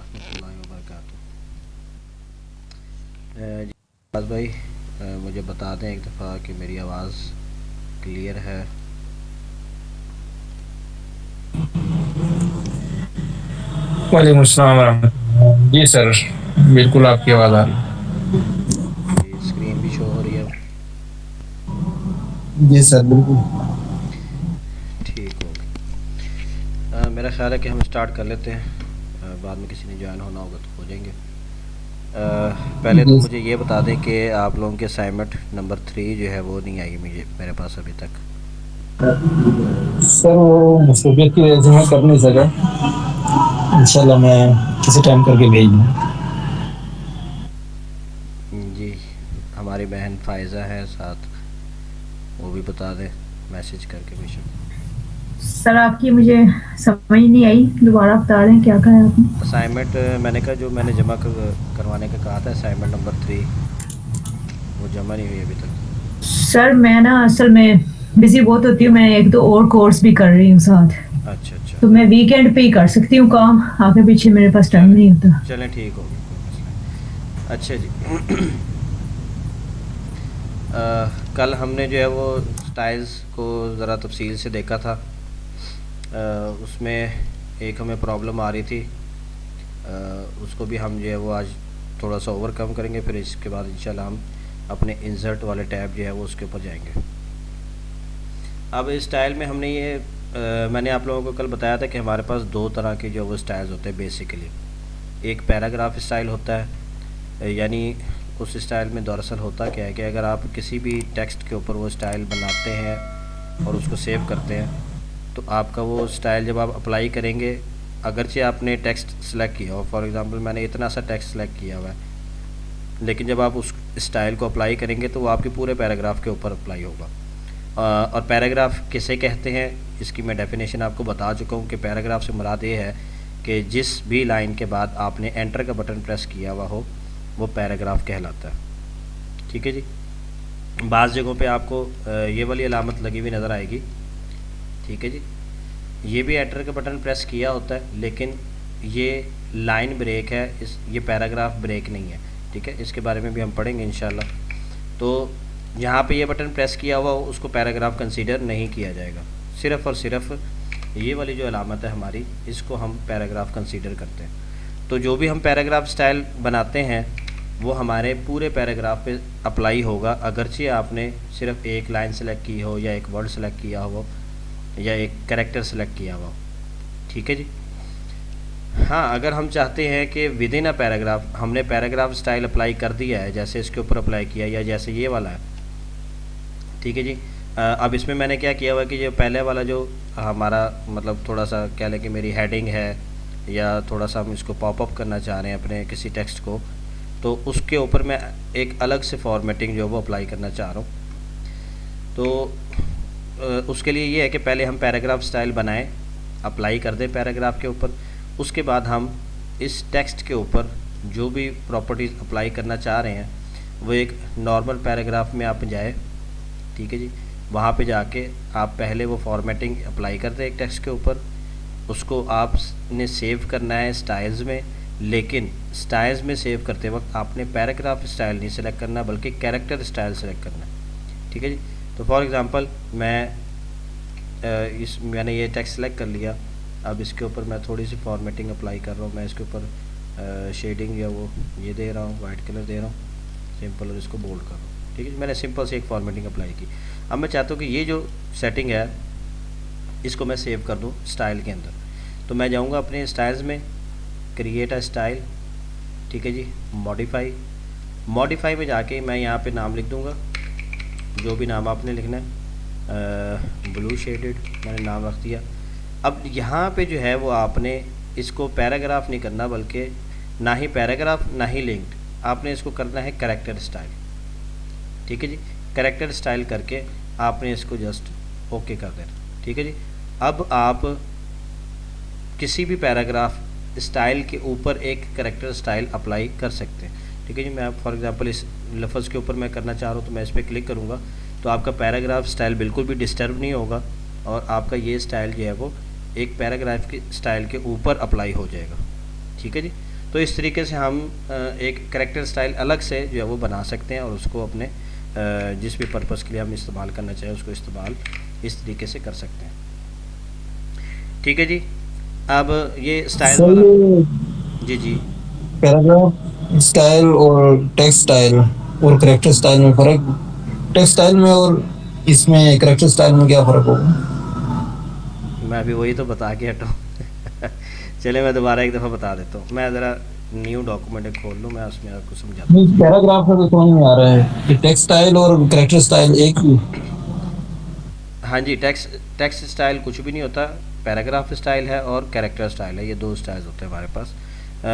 रहमतुल्लाहि व बरकातुहू। जी आवाज़ भाई, मुझे बता दें एक दफ़ा कि मेरी आवाज़ क्लियर है। वालेकुम अस्सलाम वरहमतुल्लाह। जी सर, बिल्कुल आपकी आवाज़ आ रही है। जी स्क्रीन भी शो हो रही है। जी सर, बिल्कुल। ठीक हो मेरा ख्याल है कि हम स्टार्ट कर लेते हैं। बाद में किसी ने ज्वाइन होना होगा तो हो जाएंगे। पहले तो जी मुझे ये बता दें कि आप लोगों के असाइनमेंट नंबर 3 जो है वो नहीं आई मुझे मेरे पास अभी तक। सर, वो मसरूफियत की वजह से मैं कर नहीं सका। इंशाल्लाह मैं किसी टाइम करके भेज दूँ। जी हमारी बहन फ़ायज़ा है साथ, वो भी बता दें मैसेज करके बेशक। सर आपकी मुझे समझ नहीं आई, दोबारा बता दें क्या कहा आपने। असाइनमेंट मैंने कहा जो मैंने जमा करवाने का कहा था, असाइनमेंट नंबर 3 वो जमा नहीं हुई अभी तक। सर मैं ना असल में बिजी बहुत होती हूँ, मैं एक दो और कोर्स भी कर रही हूँ साथ, अच्छा अच्छा। तो मैं वीकेंड पे ही कर सकती हूँ काम, आगे पीछे मेरे पास टाइम चलें नहीं होता। चलें ठीक हो गया, कोई मसला नहीं। अच्छा जी कल हमने जो है वो स्टाइल्स को ज़रा तफसील से देखा था। उसमें एक हमें प्रॉब्लम आ रही थी, उसको भी हम जो है वो आज थोड़ा सा ओवरकम करेंगे। फिर इसके बाद इंशाल्लाह हम अपने इंसर्ट वाले टैब जो है वो उसके ऊपर जाएंगे। अब इस स्टाइल में हमने ये मैंने आप लोगों को कल बताया था कि हमारे पास दो तरह के जो वो स्टाइल्स होते हैं बेसिकली। एक पैराग्राफ स्टाइल होता है, यानी उस स्टाइल में दरअसल होता क्या है कि अगर आप किसी भी टेक्स्ट के ऊपर वो स्टाइल बनाते हैं और उसको सेव करते हैं, तो आपका वो स्टाइल जब आप अप्लाई करेंगे, अगरचे आपने टेक्स्ट सेलेक्ट किया हो, फॉर एग्ज़ाम्पल मैंने इतना सा टेक्स्ट सेलेक्ट किया हुआ है, लेकिन जब आप उस स्टाइल को अप्लाई करेंगे तो वो आपके पूरे पैराग्राफ के ऊपर अप्लाई होगा। और पैराग्राफ किसे कहते हैं इसकी मैं डेफिनेशन आपको बता चुका हूँ कि पैराग्राफ से मुराद ये है कि जिस भी लाइन के बाद आपने एंटर का बटन प्रेस किया हुआ हो वो पैराग्राफ कहलाता है। ठीक है जी। बाज़ जगहों पे आपको ये वाली अलामत लगी हुई नज़र आएगी। ठीक है जी, ये भी एंटर का बटन प्रेस किया होता है, लेकिन ये लाइन ब्रेक है, ये पैराग्राफ ब्रेक नहीं है। ठीक है, इसके बारे में भी हम पढ़ेंगे इंशाल्लाह। तो यहाँ पे ये बटन प्रेस किया हुआ हो उसको पैराग्राफ कंसीडर नहीं किया जाएगा, सिर्फ़ और सिर्फ ये वाली जो अलामत है हमारी, इसको हम पैराग्राफ कंसीडर करते हैं। तो जो भी हम पैराग्राफ स्टाइल बनाते हैं वो हमारे पूरे पैराग्राफ पे अप्लाई होगा, अगरचे आपने सिर्फ एक लाइन सेलेक्ट की हो या एक वर्ड सेलेक्ट किया हो या एक कैरेक्टर सेलेक्ट किया हुआ हो। ठीक है जी। हाँ, अगर हम चाहते हैं कि विद इन अ पैराग्राफ हमने पैराग्राफ स्टाइल अप्लाई कर दिया है, जैसे इसके ऊपर अप्लाई किया या जैसे ये वाला है। ठीक है जी। अब इसमें मैंने क्या किया हुआ कि जो पहले वाला जो हमारा मतलब थोड़ा सा कह लें कि मेरी हेडिंग है या थोड़ा सा हम इसको पॉपअप करना चाह रहे हैं अपने किसी टेक्स्ट को, तो उसके ऊपर मैं एक अलग से फॉर्मेटिंग जो वो अप्लाई करना चाह रहा हूँ। तो उसके लिए ये है कि पहले हम पैराग्राफ स्टाइल बनाएं, अप्लाई कर दें पैराग्राफ के ऊपर, उसके बाद हम इस टेक्स्ट के ऊपर जो भी प्रॉपर्टीज़ अप्लाई करना चाह रहे हैं वो एक नॉर्मल पैराग्राफ में आप जाए। ठीक है जी, वहाँ पे जाके आप पहले वो फॉर्मेटिंग अप्लाई कर दें एक टेक्स्ट के ऊपर, उसको आपने सेव करना है स्टाइल्स में, लेकिन स्टाइल्स में सेव करते वक्त आपने पैराग्राफ स्टाइल नहीं सेलेक्ट करना बल्कि कैरेक्टर स्टाइल सेलेक्ट करना है। ठीक है जी। तो फॉर एग्ज़ाम्पल मैंने ये टेक्स्ट सेलेक्ट कर लिया, अब इसके ऊपर मैं थोड़ी सी फॉर्मेटिंग अप्लाई कर रहा हूँ। मैं इसके ऊपर शेडिंग या वो ये दे रहा हूँ, वाइट कलर दे रहा हूँ सिंपल, और इसको बोल्ड कर रहा हूँ। ठीक है, मैंने सिंपल से एक फॉर्मेटिंग अप्लाई की। अब मैं चाहता हूँ कि ये जो सेटिंग है इसको मैं सेव कर दूँ स्टाइल के अंदर। तो मैं जाऊँगा अपने स्टाइल्स में, क्रिएट अ स्टाइल। ठीक है जी, मॉडिफाई में जाके मैं यहाँ पे नाम लिख दूँगा, जो भी नाम आपने लिखना है। ब्लू शेडेड मैंने नाम रख दिया। अब यहाँ पे जो है वो आपने इसको पैराग्राफ नहीं करना, बल्कि ना ही पैराग्राफ ना ही लिंक्ड, आपने इसको करना है कैरेक्टर स्टाइल। ठीक है जी, कैरेक्टर स्टाइल करके आपने इसको जस्ट ओके कर देना। ठीक है जी। अब आप किसी भी पैराग्राफ स्टाइल के ऊपर एक कैरेक्टर स्टाइल अप्लाई कर सकते हैं। ठीक है जी। मैं फॉर एग्जांपल इस लफ्ज़ के ऊपर मैं करना चाह रहा हूँ, तो मैं इस पर क्लिक करूँगा तो आपका पैराग्राफ स्टाइल बिल्कुल भी डिस्टर्ब नहीं होगा और आपका ये स्टाइल जो है वो एक पैराग्राफ के स्टाइल के ऊपर अप्लाई हो जाएगा। ठीक है जी। तो इस तरीके से हम एक करेक्टर स्टाइल अलग से जो है वो बना सकते हैं और उसको अपने जिस भी पर्पज़ के लिए हम इस्तेमाल करना चाहें उसको इस्तेमाल इस तरीके से कर सकते हैं। ठीक है जी। अब ये स्टाइल सर वाला, ये जी जी, पैराग्राफ स्टाइल और टेक्स्ट स्टाइल और करेक्टर स्टाइल में फर्क, टेक्स्ट स्टाइल में और इसमें करेक्टर स्टाइल में क्या फर्क होगा? मैं अभी वही तो बता के हटा हूँ। चले मैं दोबारा एक दफ़ा बता देता हूँ। मैं ज़रा न्यू डॉक्यूमेंट खोल लूँ, मैं उसमें आपको समझाता हूँ। नहीं, पैराग्राफ में तो समझ में आ रहा है कि टेक्स्ट स्टाइल और करेक्टर स्टाइल एक ही। हाँ जी, टेक्स्ट स्टाइल कुछ भी नहीं होता, पैराग्राफ स्टाइल है और कैरेक्टर स्टाइल है, ये दो स्टाइल्स होते हैं हमारे पास।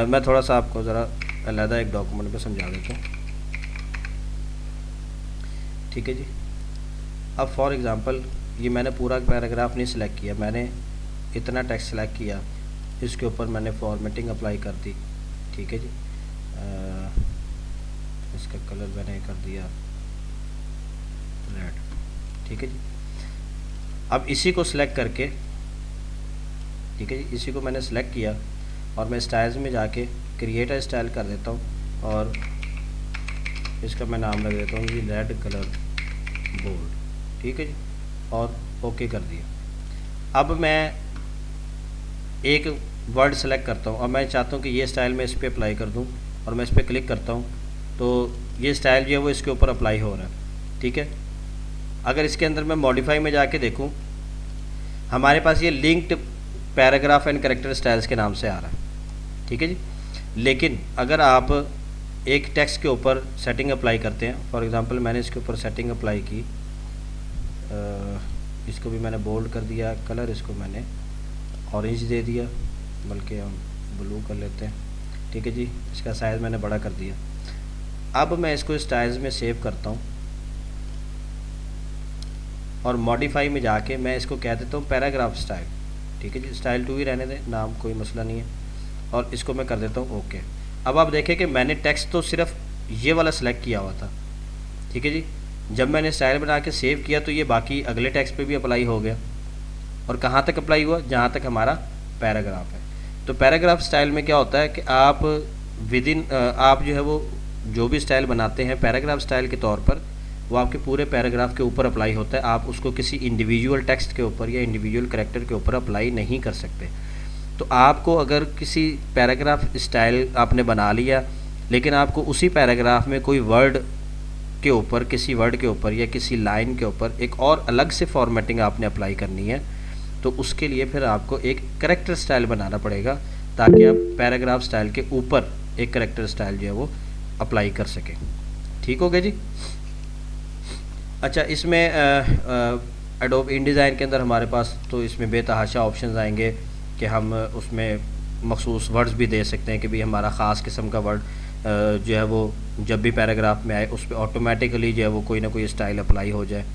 मैं थोड़ा सा आपको ज़रा अलग एक डॉक्यूमेंट में समझा देता हूँ। ठीक है जी। अब फॉर एग्ज़ाम्पल ये मैंने पूरा पैराग्राफ नहीं सिलेक्ट किया, मैंने इतना टेक्स्ट सेलेक्ट किया, इसके ऊपर मैंने फॉर्मेटिंग अप्लाई कर दी। ठीक है जी। इसका कलर मैंने कर दिया रेड। ठीक है जी। अब इसी को सिलेक्ट करके, ठीक है जी, इसी को मैंने सेलेक्ट किया और मैं स्टाइल्स में जाके क्रिएट अ स्टाइल कर देता हूँ और इसका मैं नाम रख देता हूँ जी रेड कलर बोल्ड। ठीक है जी, और ओके कर दिया। अब मैं एक वर्ड सेलेक्ट करता हूँ और मैं चाहता हूँ कि ये स्टाइल मैं इस पर अप्लाई कर दूँ और मैं इस पर क्लिक करता हूँ तो ये स्टाइल जो है वो इसके ऊपर अप्लाई हो रहा है। ठीक है। अगर इसके अंदर मैं मॉडिफाई में जाके देखूं, हमारे पास ये linked paragraph and character styles के नाम से आ रहा है। ठीक है जी। लेकिन अगर आप एक टेक्स्ट के ऊपर सेटिंग अप्लाई करते हैं, फॉर एग्जांपल मैंने इसके ऊपर सेटिंग अप्लाई की, इसको भी मैंने बोल्ड कर दिया, कलर इसको मैंने ऑरेंज दे दिया, बल्कि हम ब्लू कर लेते हैं। ठीक है जी। इसका साइज़ मैंने बड़ा कर दिया। अब मैं इसको स्टाइल्स में सेव करता हूँ और मॉडिफाई में जाके मैं इसको कह देता हूँ पैराग्राफ स्टाइल। ठीक है जी। स्टाइल 2 ही रहने दें, नाम कोई मसला नहीं है, और इसको मैं कर देता हूँ ओके। अब आप देखें कि मैंने टेक्स्ट तो सिर्फ ये वाला सेलेक्ट किया हुआ था। ठीक है जी। जब मैंने स्टाइल बना के सेव किया तो ये बाकी अगले टेक्स्ट पे भी अप्लाई हो गया। और कहाँ तक अप्लाई हुआ? जहाँ तक हमारा पैराग्राफ है। तो पैराग्राफ स्टाइल में क्या होता है कि आप विदिन आप जो है वो जो भी स्टाइल बनाते हैं पैराग्राफ स्टाइल के तौर पर, वो आपके पूरे पैराग्राफ के ऊपर अप्लाई होता है। आप उसको किसी इंडिविजुअल टेक्स्ट के ऊपर या इंडिविजुअल कैरेक्टर के ऊपर अप्लाई नहीं कर सकते। तो आपको अगर किसी पैराग्राफ स्टाइल आपने बना लिया, लेकिन आपको उसी पैराग्राफ में कोई वर्ड के ऊपर, किसी वर्ड के ऊपर या किसी लाइन के ऊपर एक और अलग से फॉर्मेटिंग आपने अप्लाई करनी है, तो उसके लिए फिर आपको एक कैरेक्टर स्टाइल बनाना पड़ेगा ताकि आप पैराग्राफ स्टाइल के ऊपर एक कैरेक्टर स्टाइल जो है वो अप्लाई कर सकें। ठीक हो गया जी। अच्छा, इसमें एडोब InDesign के अंदर हमारे पास तो इसमें बेतहाशा ऑप्शंस आएंगे कि हम उसमें मखसूस वर्ड्स भी दे सकते हैं कि भाई हमारा ख़ास किस्म का वर्ड जो है वो जब भी पैराग्राफ में आए उस पर ऑटोमेटिकली जो है वो कोई ना कोई स्टाइल अप्लाई हो जाए,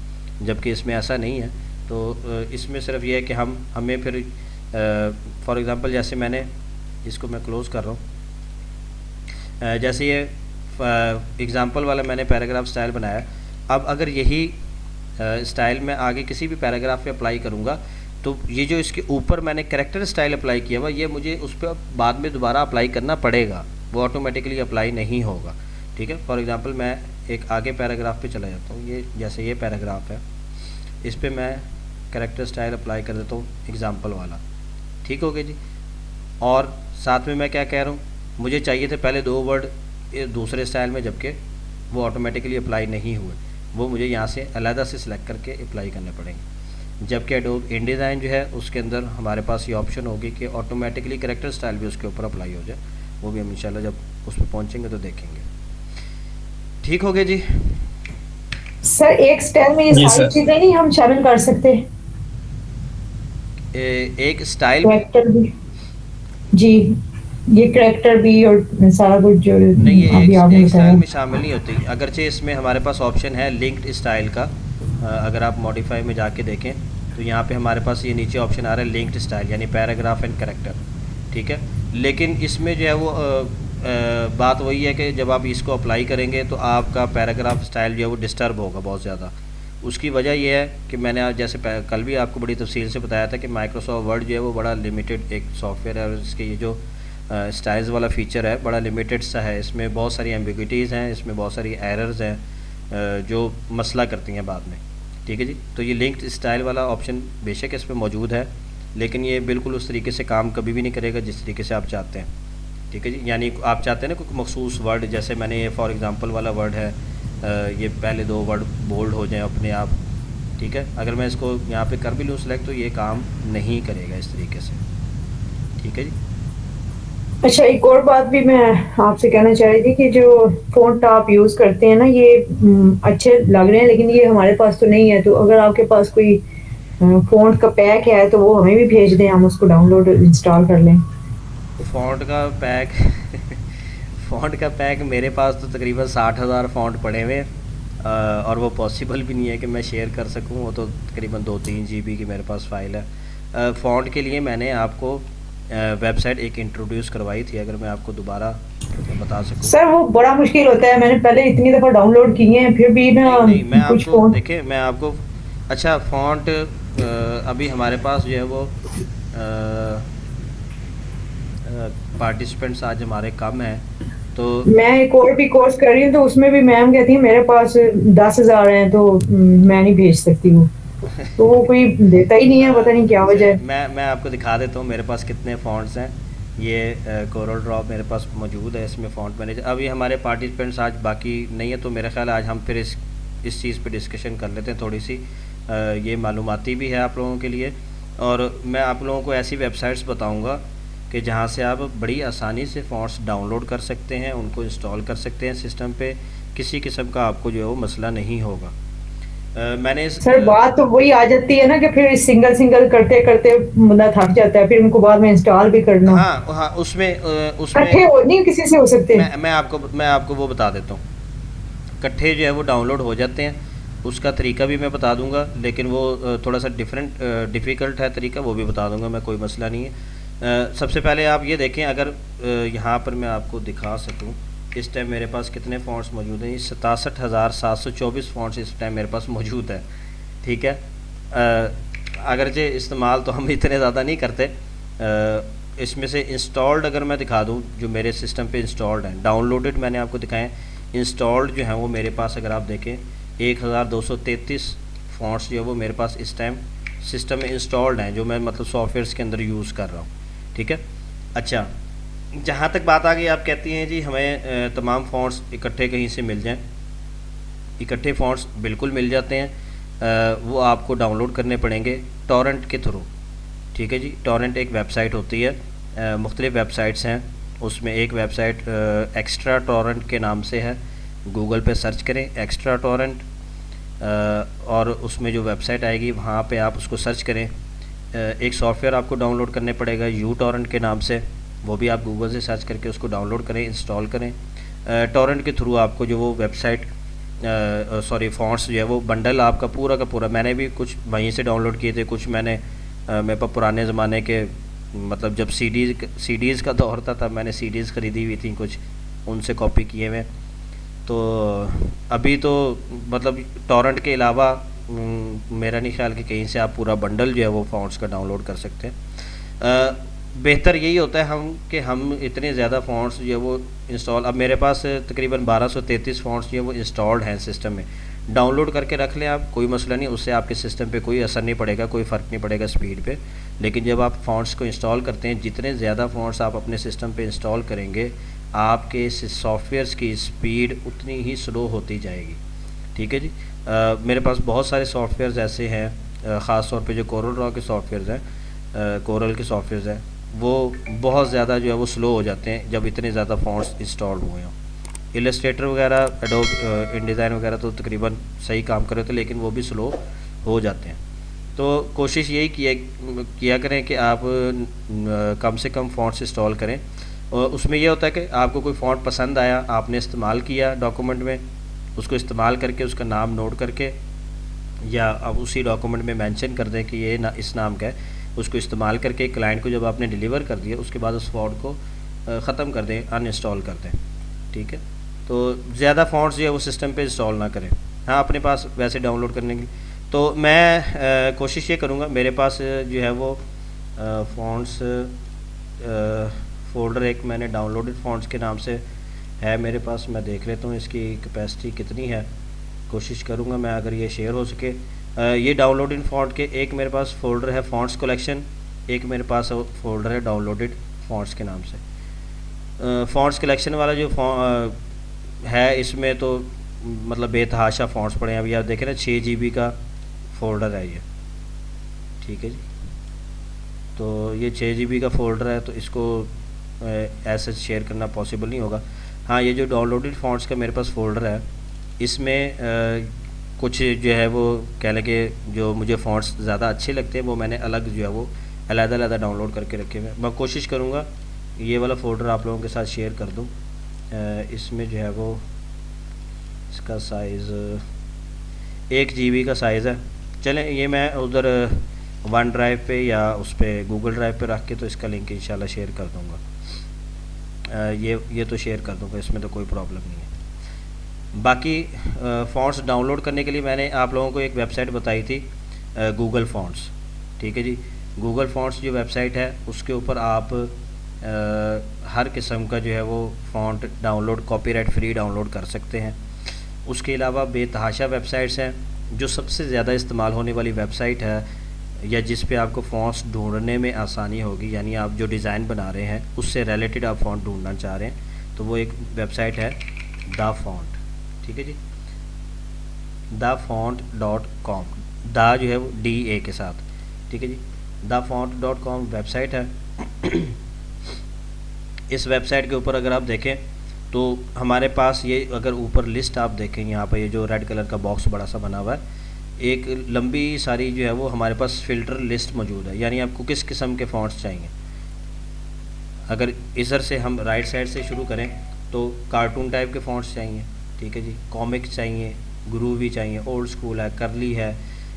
जबकि इसमें ऐसा नहीं है। तो इसमें सिर्फ ये है कि हमें फिर फॉर एग्ज़ाम्पल जैसे मैंने इसको मैं क्लोज़ कर रहा हूँ, जैसे ये एग्ज़ाम्पल वाला मैंने पैराग्राफ स्टाइल बनाया। अब अगर यही स्टाइल मैं आगे किसी भी पैराग्राफ पे अप्लाई करूँगा तो ये जो इसके ऊपर मैंने कैरेक्टर स्टाइल अप्लाई किया हुआ, ये मुझे उस पर बाद में दोबारा अप्लाई करना पड़ेगा, वो ऑटोमेटिकली अप्लाई नहीं होगा। ठीक है। फॉर एग्ज़ाम्पल मैं एक आगे पैराग्राफ पे चला जाता हूँ, ये जैसे ये पैराग्राफ है, इस पर मैं कैरेक्टर स्टाइल अप्लाई कर देता हूँ एग्ज़ाम्पल वाला। ठीक हो गया जी। और साथ में मैं क्या कह रहा हूँ, मुझे चाहिए थे पहले 2 वर्ड दूसरे स्टाइल में, जबकि वो ऑटोमेटिकली अप्लाई नहीं हुए, वो मुझे यहाँ से अलग से सिलेक्ट करके अप्लाई करने पड़ेंगे। जबकि एडोब InDesign जो है उसके अंदर हमारे पास ये ऑप्शन होगी कि ऑटोमेटिकली कैरेक्टर स्टाइल भी उसके ऊपर अप्लाई हो जाए। वो भी हम इंशाल्लाह जब उस पर पहुँचेंगे तो देखेंगे। ठीक हो गया जी। सर एक स्टाइल में ये जी सारी सर। चीजें नहीं हम शामिल कर सकते? एक स्टाइल में कैरेक्टर भी जी, ये कैरेक्टर भी और सारा कुछ जो नहीं, ये अभी आपने एक स्टाइल बताया। में शामिल नहीं होती, अगरचे इसमें हमारे पास ऑप्शन है लिंक्ड स्टाइल का। अगर आप मॉडिफाई में जाके देखें तो यहाँ पे हमारे पास ये नीचे ऑप्शन आ रहा है लिंक्ड स्टाइल, यानी पैराग्राफ एंड कैरेक्टर। ठीक है। लेकिन इसमें जो है वो बात वही है कि जब आप इसको अप्लाई करेंगे तो आपका पैराग्राफ स्टाइल जो है वो डिस्टर्ब होगा बहुत ज़्यादा। उसकी वजह यह है कि मैंने आज जैसे कल भी आपको बड़ी तफसील से बताया था कि माइक्रोसॉफ्ट वर्ड जो है वो बड़ा लिमिटेड एक सॉफ्टवेयर है और इसके ये जो स्टाइल्स वाला फ़ीचर है, बड़ा लिमिटेड सा है। इसमें बहुत सारी एम्बिग्विटीज़ हैं, इसमें बहुत सारी एरर्स हैं जो मसला करती हैं बाद में। ठीक है जी। तो ये लिंक्ड स्टाइल वाला ऑप्शन बेशक इस पर मौजूद है, लेकिन ये बिल्कुल उस तरीके से काम कभी भी नहीं करेगा जिस तरीके से आप चाहते हैं। ठीक है जी। यानी आप चाहते हैं ना कोई मखसूस वर्ड, जैसे मैंने ये फॉर एग्ज़ाम्पल वाला वर्ड है, ये पहले 2 वर्ड बोल्ड हो जाएं अपने आप। ठीक है, अगर मैं इसको यहाँ पे कर भी लूँ सेलेक्ट तो ये काम नहीं करेगा इस तरीके से। ठीक है जी। अच्छा, एक और बात भी मैं आपसे कहना चाह रही थी कि जो फ़ॉन्ट आप यूज़ करते हैं ना, ये अच्छे लग रहे हैं, लेकिन ये हमारे पास तो नहीं है। तो अगर आपके पास कोई फ़ॉन्ट का पैक है तो वो हमें भी भेज दें, हम उसको डाउनलोड इंस्टॉल कर लें। फ़ॉन्ट का पैक फ़ॉन्ट का पैक मेरे पास तो तकरीबन 60,000 फ़ॉन्ट पड़े हुए हैं, और वो पॉसिबल भी नहीं है कि मैं शेयर कर सकूं। वो तो तकरीबन 2-3 GB की मेरे पास फ़ाइल है। फ़ॉन्ट के लिए मैंने आपको वेबसाइट एक इंट्रोड्यूस करवाई थी, अगर मैं आपको दोबारा बता सकूं। सर वो बड़ा मुश्किल होता है, मैंने पहले इतनी दफ़ा डाउनलोड किए हैं, फिर भी ना नहीं नहीं, मैं कुछ आपको फ़ॉन्ट। देखिए, मैं आपको अच्छा फ़ॉन्ट अभी हमारे पास जो है वो पार्टिसिपेंट्स आज हमारे कम हैं, तो मैं एक और भी कोर्स कर रही हूँ, तो उसमें भी मैम कहती है मेरे पास 10,000 हैं, तो मैं नहीं भेज सकती हूँ। तो वो कोई देता ही नहीं है, पता नहीं क्या वजह है। मैं आपको दिखा देता हूँ मेरे पास कितने फ़ॉन्ट्स हैं। ये कोरल ड्रॉ मेरे पास मौजूद है, इसमें फ़ॉन्ट मैनेजर। अभी हमारे पार्टिसिपेंट्स आज बाकी नहीं है, तो मेरा ख़्याल आज हम फिर इस चीज़ पे डिस्कशन कर लेते हैं थोड़ी सी। ये मालूमाती भी है आप लोगों के लिए, और मैं आप लोगों को ऐसी वेबसाइट्स बताऊँगा कि जहाँ से आप बड़ी आसानी से फ़ॉन्ट्स डाउनलोड कर सकते हैं, उनको इंस्टॉल कर सकते हैं सिस्टम पे। किसी किस्म का आपको जो है वो मसला नहीं होगा। मैंने इस सर बात तो वही आ जाती है ना कि फिर सिंगल सिंगल करते करते बंदा थक जाता है, फिर उनको बाद में इंस्टॉल भी करना। हाँ हाँ, उसमें इकट्ठे हो नहीं किसी से हो सकते। मैं आपको वो बता देता हूँ। इकट्ठे जो है वो डाउनलोड हो जाते हैं, उसका तरीका भी मैं बता दूंगा, लेकिन वो थोड़ा सा डिफ़िकल्ट है तरीका, वो भी बता दूंगा मैं, कोई मसला नहीं है। सबसे पहले आप ये देखें, अगर यहाँ पर मैं आपको दिखा सकूँ इस टाइम मेरे पास कितने फ़ॉन्ट्स मौजूद हैं। 67,724 फ़ॉन्ट्स इस टाइम मेरे पास मौजूद है। ठीक है, अगरचे इस्तेमाल तो हम इतने ज़्यादा नहीं करते। इसमें से इंस्टॉल्ड अगर मैं दिखा दूँ जो मेरे सिस्टम पे इंस्टॉल्ड हैं, डाउनलोडेड मैंने आपको दिखाएं, इंस्टॉल्ड जो हैं वो मेरे पास अगर आप देखें 1233 फ़ॉन्ट्स जो है वो मेरे पास इस टाइम सिस्टम में इंस्टॉल्ड हैं, जो मैं मतलब सॉफ्टवेयर्स के अंदर यूज़ कर रहा हूँ। ठीक है, अच्छा जहाँ तक बात आ गई, आप कहती हैं जी हमें तमाम फ़ॉन्ट्स इकट्ठे कहीं से मिल जाएं। इकट्ठे फ़ॉन्ट्स बिल्कुल मिल जाते हैं, वो आपको डाउनलोड करने पड़ेंगे टॉरेंट के थ्रू। ठीक है जी, टॉरेंट एक वेबसाइट होती है, मुख्तलिफ़ वेबसाइट्स हैं, उसमें एक वेबसाइट एक्स्ट्रा टॉरेंट के नाम से है। गूगल पे सर्च करें एक्स्ट्रा टॉरेंट, और उसमें जो वेबसाइट आएगी वहाँ पे आप उसको सर्च करें। एक सॉफ्टवेयर आपको डाउनलोड करने पड़ेगा यू टॉरेंट के नाम से, वो भी आप गूगल से सर्च करके उसको डाउनलोड करें, इंस्टॉल करें। टॉरेंट के थ्रू आपको जो वो वेबसाइट फ़ॉन्ट्स जो है वो बंडल आपका पूरा का पूरा, मैंने भी कुछ वहीं से डाउनलोड किए थे, कुछ मैंने मेरे पास पुराने ज़माने के, मतलब जब सीडीज़ का दौर था तब मैंने सीडीज़ ख़रीदी हुई थी, कुछ उनसे कॉपी किए हुए। तो अभी तो मतलब टॉरेंट के अलावा मेरा नहीं ख्याल कि कहीं से आप पूरा बंडल जो है वो फ़ॉन्ट्स का डाउनलोड कर सकते हैं। बेहतर यही होता है हम इतने ज़्यादा फ़ॉन्ट्स जो है वो इंस्टॉल, अब मेरे पास तकरीबन 1233 फ़ॉन्ट्स जो है वो इंस्टॉल्ड हैं सिस्टम में। डाउनलोड करके रख लें आप, कोई मसला नहीं, उससे आपके सिस्टम पे कोई असर नहीं पड़ेगा, कोई फ़र्क नहीं पड़ेगा स्पीड पे। लेकिन जब आप फ़ॉन्ट्स को इंस्टॉल करते हैं, जितने ज़्यादा फ़ॉन्ट्स आप अपने सिस्टम पे इंस्टॉल करेंगे, आपके सॉफ्टवेयर्स की स्पीड उतनी ही स्लो होती जाएगी। ठीक है जी, मेरे पास बहुत सारे सॉफ्टवेयर्स ऐसे हैं, ख़ास तौर पे जो कोरल ड्रॉ के सॉफ्टवेयर्स हैं, कोरल के सॉफ्टवेयर्स हैं, वो बहुत ज़्यादा जो है वो स्लो हो जाते हैं जब इतने ज़्यादा फ़ॉन्ट्स इंस्टॉल हुए हों। इलस्ट्रेटर वगैरह, एडोब इनडिज़ाइन वगैरह तो तकरीबन सही काम कर रहे थे, लेकिन वो भी स्लो हो जाते हैं। तो कोशिश यही किया करें कि आप कम से कम फ़ॉन्ट्स इंस्टॉल करें। और उसमें यह होता है कि आपको कोई फ़ॉन्ट पसंद आया, आपने इस्तेमाल किया डॉक्यूमेंट में, उसको इस्तेमाल करके उसका नाम नोट करके, या आप उसी डॉक्यूमेंट में मेंशन कर दें कि ये इस नाम का है, उसको इस्तेमाल करके क्लाइंट को जब आपने डिलीवर कर दिया उसके बाद उस फ़ॉन्ट को ख़त्म कर दें, अनइंस्टॉल कर दें। ठीक है, तो ज़्यादा फ़ॉन्ट्स जो है वो सिस्टम पे इंस्टॉल ना करें। हाँ, अपने पास वैसे डाउनलोड करने की, तो मैं फ़ोल्डर एक मैंने डाउनलोडेड फ़ॉन्ट्स के नाम से है मेरे पास, मैं देख लेता हूँ इसकी कैपेसिटी कितनी है, कोशिश करूँगा मैं अगर ये शेयर हो सके। ये डाउनलोडेड फ़ॉन्ट के एक मेरे पास फ़ोल्डर है फ़ॉन्ट्स कलेक्शन, एक मेरे पास फ़ोल्डर है डाउनलोडेड फ़ॉन्ट्स के नाम से। फ़ॉन्ट्स कलेक्शन वाला जो है इसमें तो मतलब बेतहाशा फ़ॉन्ट्स पड़े हैं। अभी आप देखें ना 6 GB का फ़ोल्डर है ये, ठीक है जी। तो ये 6 GB का फ़ोल्डर है, तो इसको ऐसे शेयर करना पॉसिबल नहीं होगा। हाँ, ये जो डाउनलोडेड फ़ॉन्ट्स का मेरे पास फ़ोल्डर है इसमें कुछ जो है वो कह लें कि जो मुझे फ़ॉन्ट्स ज़्यादा अच्छे लगते हैं वो मैंने अलग जो है वो अलग-अलग डाउनलोड करके रखे हुए हैं। मैं कोशिश करूँगा ये वाला फ़ोल्डर आप लोगों के साथ शेयर कर दूँ। इसमें जो है वो इसका साइज़ 1 GB का साइज़ है। चलें ये मैं उधर वन ड्राइव पे या उस पर गूगल ड्राइव पे रख के तो इसका लिंक इंशाल्लाह शेयर कर दूँगा। ये तो शेयर कर दूँगा, इसमें तो कोई प्रॉब्लम नहीं है। बाकी फ़ॉन्ट्स डाउनलोड करने के लिए मैंने आप लोगों को एक वेबसाइट बताई थी, गूगल फ़ॉन्ट्स, ठीक है जी। गूगल फ़ॉन्ट्स जो वेबसाइट है उसके ऊपर आप हर किस्म का जो है वो font download copyright free download कर सकते हैं। उसके अलावा बेतहाशा वेबसाइट्स हैं। जो सबसे ज़्यादा इस्तेमाल होने वाली वेबसाइट है या जिस पे आपको फ़ॉन्ट्स ढूंढने में आसानी होगी, यानी आप जो डिज़ाइन बना रहे हैं उससे रिलेटेड आप फ़ॉन्ट ढूंढना चाह रहे हैं, तो वो एक वेबसाइट है द फ़ॉन्ट, ठीक है जी। thefont.com, दा जो है वो DA के साथ, ठीक है जी। thefont.com वेबसाइट है। इस वेबसाइट के ऊपर अगर आप देखें तो हमारे पास ये अगर ऊपर लिस्ट आप देखें, यहाँ पर ये जो रेड कलर का बॉक्स बड़ा सा बना हुआ है, एक लंबी सारी जो है वो हमारे पास फ़िल्टर लिस्ट मौजूद है, यानी आपको किस किस्म के फ़ॉन्ट्स चाहिए। अगर इधर से हम राइट साइड से शुरू करें तो कार्टून टाइप के फ़ॉन्ट्स चाहिए, ठीक है जी, कॉमिक चाहिए, ग्रूवी चाहिए, ओल्ड स्कूल है, करली है।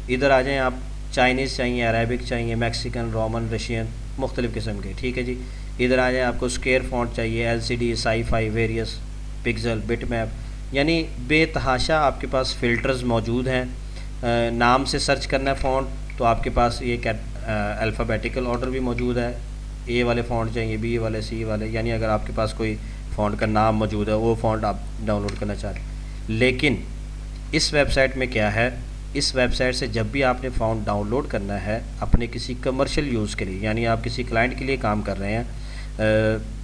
इधर आ जाएं आप, चाइनीज़ चाहिए, अरेबिक चाहिए, मैक्सिकन, रोमन, रशियन, मुख्तलिफ़ किस्म के, ठीक है जी। इधर आ जाएं आपको स्क्वायर फ़ॉन्ट चाहिए, LCD, sci-fi, various, pixel, bitmap, यानी बेतहाशा आपके पास फ़िल्टर्स मौजूद हैं। नाम से सर्च करना है फ़ॉन्ट तो आपके पास ये अल्फ़ाबेटिकल ऑर्डर भी मौजूद है। ए वाले फ़ॉन्ट चाहिए, बी वाले, सी वाले, यानी अगर आपके पास कोई फ़ॉन्ट का नाम मौजूद है वो फ़ॉन्ट आप डाउनलोड करना चाह रहे हैं। लेकिन इस वेबसाइट में क्या है, इस वेबसाइट से जब भी आपने फ़ॉन्ट डाउनलोड करना है अपने किसी कमर्शियल यूज़ के लिए, यानी आप किसी क्लाइंट के लिए काम कर रहे हैं,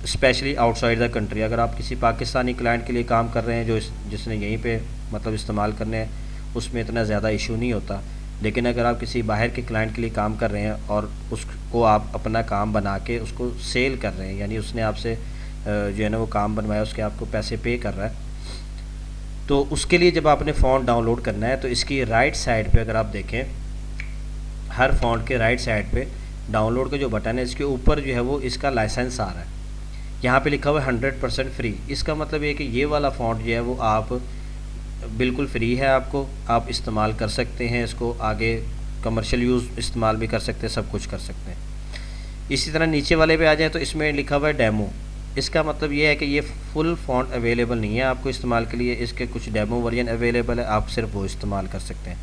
स्पेशली आउटसाइड द कंट्री, अगर आप किसी पाकिस्तानी क्लाइंट के लिए काम कर रहे हैं जो जिसने यहीं पे मतलब इस्तेमाल करने हैं, उसमें इतना ज़्यादा इशू नहीं होता। लेकिन अगर आप किसी बाहर के क्लाइंट के लिए काम कर रहे हैं और उसको आप अपना काम बना के उसको सेल कर रहे हैं, यानी उसने आपसे जो है ना वो काम बनवाया, उसके आपको पैसे पे कर रहा है, तो उसके लिए जब आपने फ़ॉन्ट डाउनलोड करना है तो इसकी राइट साइड पे अगर आप देखें, हर फ़ॉन्ट के राइट साइड पे डाउनलोड का जो बटन है इसके ऊपर जो है वो इसका लाइसेंस आ रहा है। यहाँ पे लिखा हुआ है 100% फ्री। इसका मतलब ये कि ये वाला फ़ॉन्ट जो है वो आप बिल्कुल फ्री है, आपको आप इस्तेमाल कर सकते हैं, इसको आगे कमर्शियल यूज़ इस्तेमाल भी कर सकते हैं, सब कुछ कर सकते हैं। इसी तरह नीचे वाले पे आ जाए तो इसमें लिखा हुआ है डेमो। इसका मतलब ये है कि ये फुल फ़ॉन्ट अवेलेबल नहीं है आपको इस्तेमाल के लिए, इसके कुछ डेमो वर्जन अवेलेबल है, आप सिर्फ वो इस्तेमाल कर सकते हैं।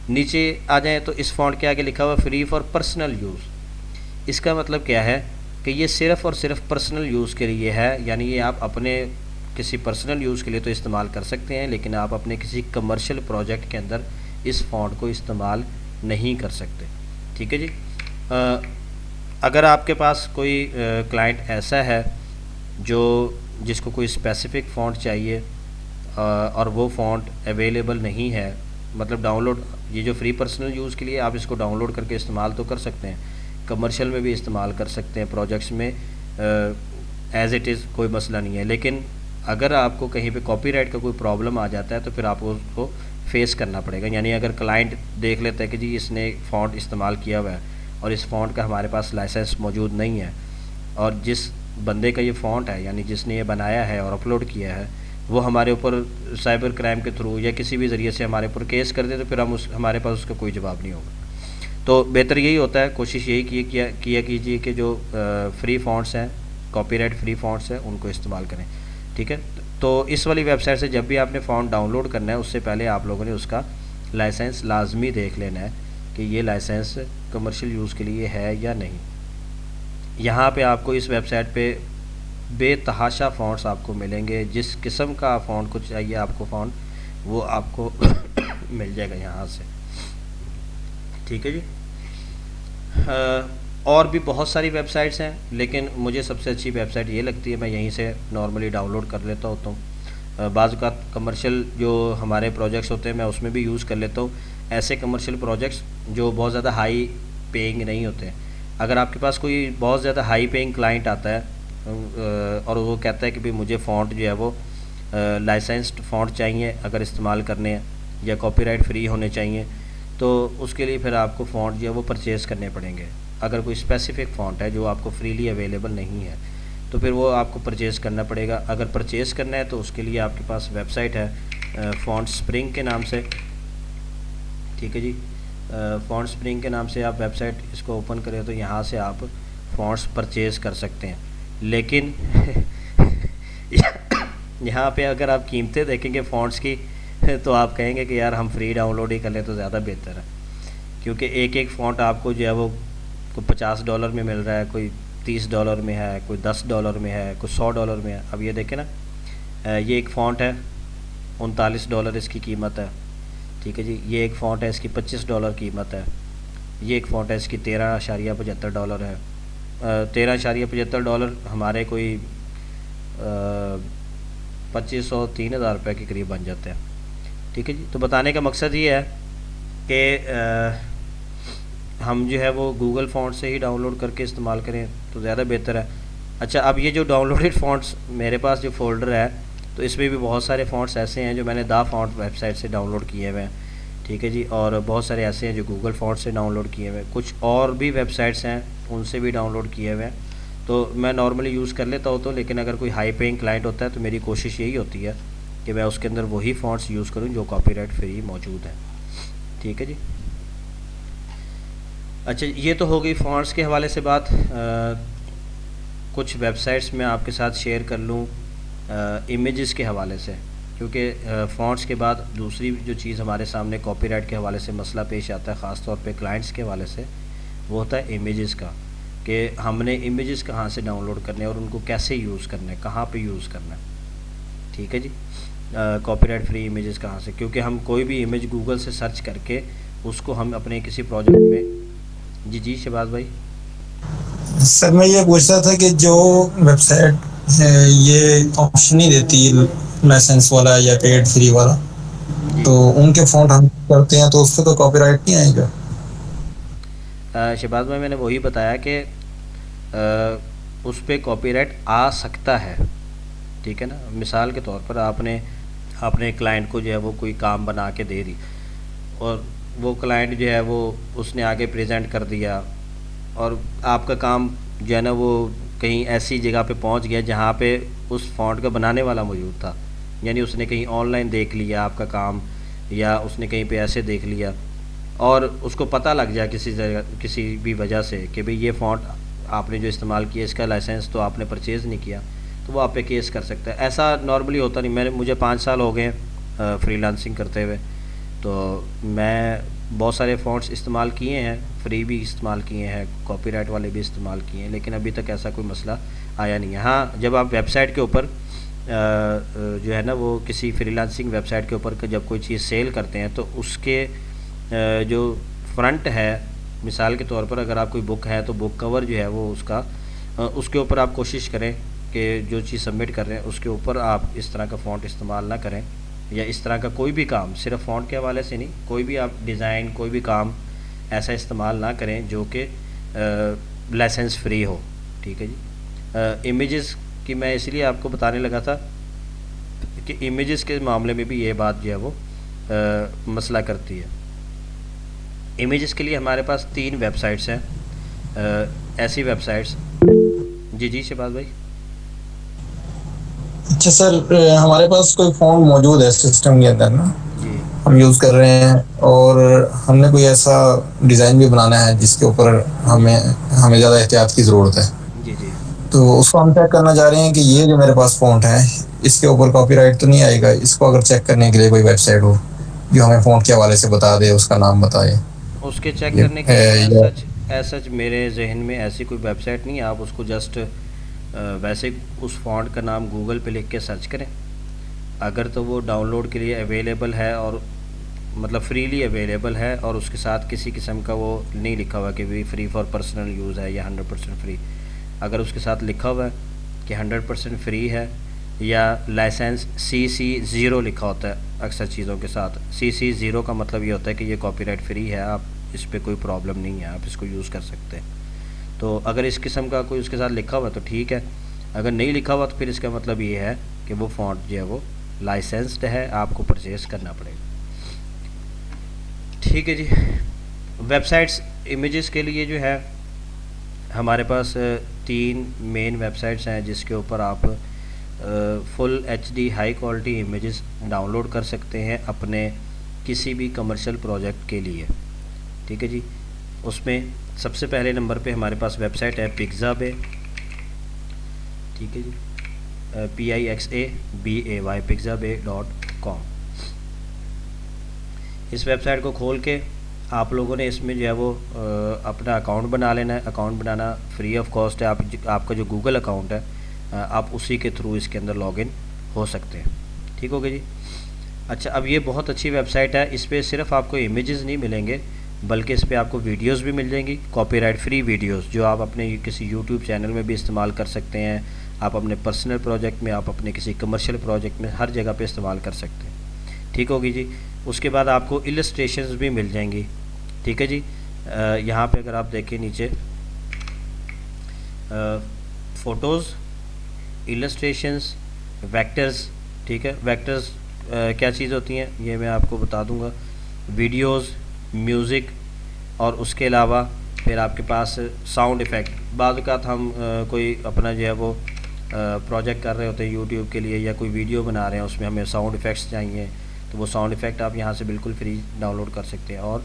नीचे आ जाएँ तो इस फ़ॉन्ट के आगे लिखा हुआ फ्री फॉर पर्सनल यूज़। इसका मतलब क्या है कि ये सिर्फ़ और सिर्फ पर्सनल यूज़ के लिए है, यानी ये आप अपने किसी पर्सनल यूज़ के लिए तो इस्तेमाल कर सकते हैं, लेकिन आप अपने किसी कमर्शियल प्रोजेक्ट के अंदर इस फ़ॉन्ट को इस्तेमाल नहीं कर सकते, ठीक है जी। अगर आपके पास कोई क्लाइंट ऐसा है जिसको कोई स्पेसिफ़िक फ़ॉन्ट चाहिए और वो फ़ॉन्ट अवेलेबल नहीं है, मतलब डाउनलोड, ये जो फ्री पर्सनल यूज़ के लिए आप इसको डाउनलोड करके इस्तेमाल तो कर सकते हैं, कमर्शियल में भी इस्तेमाल कर सकते हैं, प्रोजेक्ट्स में एज़ इट इज़ कोई मसला नहीं है। लेकिन अगर आपको कहीं पे कॉपीराइट का कोई प्रॉब्लम आ जाता है तो फिर आपको उसको फेस करना पड़ेगा। यानी अगर क्लाइंट देख लेता है कि जी इसने फ़ॉन्ट इस्तेमाल किया हुआ है और इस फ़ॉन्ट का हमारे पास लाइसेंस मौजूद नहीं है, और जिस बंदे का ये फ़ॉन्ट है यानी जिसने ये बनाया है और अपलोड किया है वो हमारे ऊपर साइबर क्राइम के थ्रू या किसी भी ज़रिए से हमारे ऊपर केस कर दे, तो फिर हमारे पास उसका कोई जवाब नहीं होगा। तो बेहतर यही होता है, कोशिश यही किया कीजिए कि जो फ्री फ़ॉन्ट्स हैं, कॉपीराइट फ्री फ़ॉन्ट्स हैं, उनको इस्तेमाल करें, ठीक है। तो इस वाली वेबसाइट से जब भी आपने फ़ॉन्ट डाउनलोड करना है उससे पहले आप लोगों ने उसका लाइसेंस लाजमी देख लेना है कि ये लाइसेंस कमर्शियल यूज़ के लिए है या नहीं। यहाँ पे आपको इस वेबसाइट पे बेतहाशा फ़ॉन्ट्स आपको मिलेंगे। जिस किस्म का फ़ॉन्ट को चाहिए आपको फ़ॉन्ट, वो आपको मिल जाएगा यहाँ से। ठीक है जी। और भी बहुत सारी वेबसाइट्स हैं, लेकिन मुझे सबसे अच्छी वेबसाइट ये लगती है, मैं यहीं से नॉर्मली डाउनलोड कर लेता होता हूँ। बाज़ औक़ात कमर्शियल जो हमारे प्रोजेक्ट्स होते हैं मैं उसमें भी यूज़ कर लेता हूँ, ऐसे कमर्शियल प्रोजेक्ट्स जो बहुत ज़्यादा हाई पेइंग नहीं होते हैं। अगर आपके पास कोई बहुत ज़्यादा हाई पेइंग क्लाइंट आता है और वो कहता है कि भाई मुझे फ़ॉन्ट जो है वो लाइसेंस्ड फ़ॉन्ट चाहिए अगर इस्तेमाल करने हैं, या कॉपीराइट फ्री होने चाहिए, तो उसके लिए फिर आपको फ़ॉन्ट जो है वो परचेज़ करने पड़ेंगे। अगर कोई स्पेसिफ़िक फ़ॉन्ट है जो आपको फ्रीली अवेलेबल नहीं है, तो फिर वो आपको परचेज़ करना पड़ेगा। अगर परचेज़ करना है तो उसके लिए आपके पास वेबसाइट है फ़ॉन्ट स्प्रिंग के नाम से। ठीक है जी। फ़ॉन्ट स्प्रिंग के नाम से आप वेबसाइट इसको ओपन करें तो यहाँ से आप फ़ॉन्ट्स परचेज़ कर सकते हैं। लेकिन यहाँ पे अगर आप कीमतें देखेंगे फ़ॉन्ट्स की तो आप कहेंगे कि यार हम फ्री डाउनलोड ही कर लें तो ज़्यादा बेहतर है, क्योंकि एक एक फ़ॉन्ट आपको जो है वो कोई $50 में मिल रहा है, कोई $30 में है, कोई $10 में है, कोई $100 में है। अब ये देखें ना, ये एक फ़ॉन्ट है, $39 इसकी कीमत है। ठीक है जी। ये एक फ़ॉन्ट है, इसकी $25 कीमत है। ये एक फ़ॉन्ट है, इसकी $13.75 है। $13.75 हमारे कोई 2500-3000 रुपये के करीब बन जाते हैं। ठीक है जी। तो बताने का मकसद ये है कि हम जो है वो गूगल फ़ॉन्ट से ही डाउनलोड करके इस्तेमाल करें तो ज़्यादा बेहतर है। अच्छा, अब ये जो डाउनलोडेड फ़ॉन्ट्स मेरे पास जो फ़ोल्डर है, तो इसमें भी बहुत सारे फ़ॉन्ट्स ऐसे हैं जो मैंने दा फ़ॉन्ट वेबसाइट से डाउनलोड किए हुए हैं। ठीक है जी। और बहुत सारे ऐसे हैं जो गूगल फ़ॉन्ट से डाउनलोड किए हुए हैं। कुछ और भी वेबसाइट्स हैं उनसे भी डाउनलोड किए हुए हैं, तो मैं नॉर्मली यूज़ कर लेता हूँ। तो लेकिन अगर कोई हाई पेइंग क्लाइंट होता है तो मेरी कोशिश यही होती है कि मैं उसके अंदर वही फ़ॉन्ट्स यूज़ करूँ जो कॉपीराइट फ्री मौजूद हैं। ठीक है जी। अच्छा, ये तो हो गई फ़ॉन्ट्स के हवाले से बात। कुछ वेबसाइट्स मैं आपके साथ शेयर कर लूँ इमेजेस के हवाले से, क्योंकि फ़ॉन्ट्स के बाद दूसरी जो चीज़ हमारे सामने कॉपीराइट के हवाले से मसला पेश आता है, ख़ास तौर पे क्लाइंट्स के हवाले से, वो होता है इमेजेस का, कि हमने इमेजेस कहाँ से डाउनलोड करने हैं और उनको कैसे यूज़ करना है, कहाँ पे यूज़ करना है। ठीक है जी। कॉपीराइट फ्री इमेजेस कहाँ से, क्योंकि हम कोई भी इमेज गूगल से सर्च करके उसको हम अपने किसी प्रोजेक्ट में। जी जी शहबाज भाई। सर मैं ये पूछ रहा था कि जो वेबसाइट ये ऑप्शन नहीं देती लाइसेंस वाला या पेड फ्री वाला, जी। तो उनके फ़ॉन्ट हम करते हैं तो उससे तो कॉपीराइट नहीं आएगा? शहबाज भाई, मैंने वही बताया कि उस पर कॉपीराइट आ सकता है। ठीक है ना। मिसाल के तौर पर आपने अपने क्लाइंट को जो है वो कोई काम बना के दे दी, और वो क्लाइंट जो है वो उसने आगे प्रेजेंट कर दिया, और आपका काम जो है ना वो कहीं ऐसी जगह पे पहुंच गया जहाँ पे उस फ़ॉन्ट का बनाने वाला मौजूद था। यानी उसने कहीं ऑनलाइन देख लिया आपका काम, या उसने कहीं पे ऐसे देख लिया, और उसको पता लग जाए किसी जगह किसी भी वजह से कि भाई ये फ़ॉन्ट आपने जो इस्तेमाल किया इसका लाइसेंस तो आपने परचेज़ नहीं किया, तो वो आप पे केस कर सकता है। ऐसा नॉर्मली होता नहीं। मुझे 5 साल हो गए फ्रीलांसिंग करते हुए, तो मैं बहुत सारे फ़ॉन्ट्स इस्तेमाल किए हैं, फ्री भी इस्तेमाल किए हैं, कॉपीराइट वाले भी इस्तेमाल किए हैं, लेकिन अभी तक ऐसा कोई मसला आया नहीं है। हाँ, जब आप वेबसाइट के ऊपर जो है ना वो किसी फ्रीलांसिंग वेबसाइट के ऊपर जब कोई चीज़ सेल करते हैं, तो उसके जो फ्रंट है, मिसाल के तौर पर अगर आप कोई बुक है तो बुक कवर जो है वो उसका उसके ऊपर आप कोशिश करें कि जो चीज़ सबमिट कर रहे हैं उसके ऊपर आप इस तरह का फ़ॉन्ट इस्तेमाल ना करें, या इस तरह का कोई भी काम, सिर्फ फ़ॉन्ट के हवाले से नहीं, कोई भी आप डिज़ाइन कोई भी काम ऐसा इस्तेमाल ना करें जो कि लाइसेंस फ्री हो। ठीक है जी। इमेजेस की मैं इसलिए आपको बताने लगा था कि इमेजेस के मामले में भी ये बात जो है वो मसला करती है। इमेजेस के लिए हमारे पास 3 वेबसाइट्स हैं, ऐसी वेबसाइट्स। जी जी शहबाज भाई। अच्छा सर, हमारे पास कोई फ़ॉन्ट मौजूद है सिस्टम के अंदर ना, जी हम यूज़ कर रहे हैं, और हमने कोई ऐसा डिज़ाइन भी बनाना है जिसके ऊपर हमें हमें ज़्यादा एहतियात की ज़रूरत है, जी जी। तो उसको हम चेक करना चाह रहे हैं कि ये जो मेरे पास फ़ॉन्ट है इसके ऊपर कॉपीराइट तो नहीं आएगा। इसको अगर चेक करने के लिए कोई वेबसाइट हो जो हमें फ़ॉन्ट के हवाले से बता दे, उसका नाम बताए। उसके चेक ये करने के लिए या एज सच मेरे जहन में ऐसी कोई वेबसाइट नहीं है। आप उसको जस्ट वैसे उस फ़ॉन्ट का नाम गूगल पे लिख के सर्च करें, अगर तो वो डाउनलोड के लिए अवेलेबल है और मतलब फ्रीली अवेलेबल है और उसके साथ किसी किस्म का वो नहीं लिखा हुआ कि भी फ्री फॉर पर्सनल यूज़ है या 100% फ्री, अगर उसके साथ लिखा हुआ है कि 100% फ्री है या लाइसेंस CC0 लिखा होता है अक्सर चीज़ों के साथ, CC0 का मतलब ये होता है कि ये कॉपीराइट फ्री है, आप इस पर कोई प्रॉब्लम नहीं है, आप इसको यूज़ कर सकते हैं। तो अगर इस किस्म का कोई उसके साथ लिखा हुआ तो ठीक है, अगर नहीं लिखा हुआ तो फिर इसका मतलब ये है कि वो फ़ॉन्ट जो है वो लाइसेंस्ड है, आपको परचेज़ करना पड़ेगा। ठीक है जी। वेबसाइट्स इमेजेस के लिए जो है हमारे पास 3 मेन वेबसाइट्स हैं जिसके ऊपर आप full HD high quality images download कर सकते हैं अपने किसी भी कमर्शियल प्रोजेक्ट के लिए। ठीक है जी। उसमें सबसे पहले नंबर पे हमारे पास वेबसाइट है पिक्साबे। ठीक है जी, PIXABAY pixabay.com। इस वेबसाइट को खोल के आप लोगों ने इसमें जो है वो अपना अकाउंट बना लेना है। Account banana free of cost है। आपका जो गूगल अकाउंट है आप उसी के थ्रू इसके अंदर लॉगिन हो सकते हैं। ठीक हो गया जी। अच्छा, अब ये बहुत अच्छी वेबसाइट है। इस पर सिर्फ आपको इमेजेस नहीं मिलेंगे बल्कि इस पर आपको वीडियोस भी मिल जाएंगी, कॉपीराइट फ्री वीडियोस जो आप अपने किसी यूट्यूब चैनल में भी इस्तेमाल कर सकते हैं, आप अपने पर्सनल प्रोजेक्ट में, आप अपने किसी कमर्शियल प्रोजेक्ट में, हर जगह पे इस्तेमाल कर सकते हैं। ठीक होगी जी। उसके बाद आपको इलस्ट्रेशंस भी मिल जाएंगी। ठीक है जी। यहाँ पे अगर आप देखें नीचे फ़ोटोज़, इलस्ट्रेशंस, वेक्टर्स। ठीक है, वेक्टर्स क्या चीज़ होती हैं ये मैं आपको बता दूंगा। वीडियोस, म्यूज़िक और उसके अलावा फिर आपके पास साउंड इफ़ेक्ट। बाद का हम कोई अपना जो है वो प्रोजेक्ट कर रहे होते हैं यूट्यूब के लिए या कोई वीडियो बना रहे हैं, उसमें हमें साउंड इफ़ेक्ट्स चाहिए तो वो साउंड इफ़ेक्ट आप यहाँ से बिल्कुल फ्री डाउनलोड कर सकते हैं और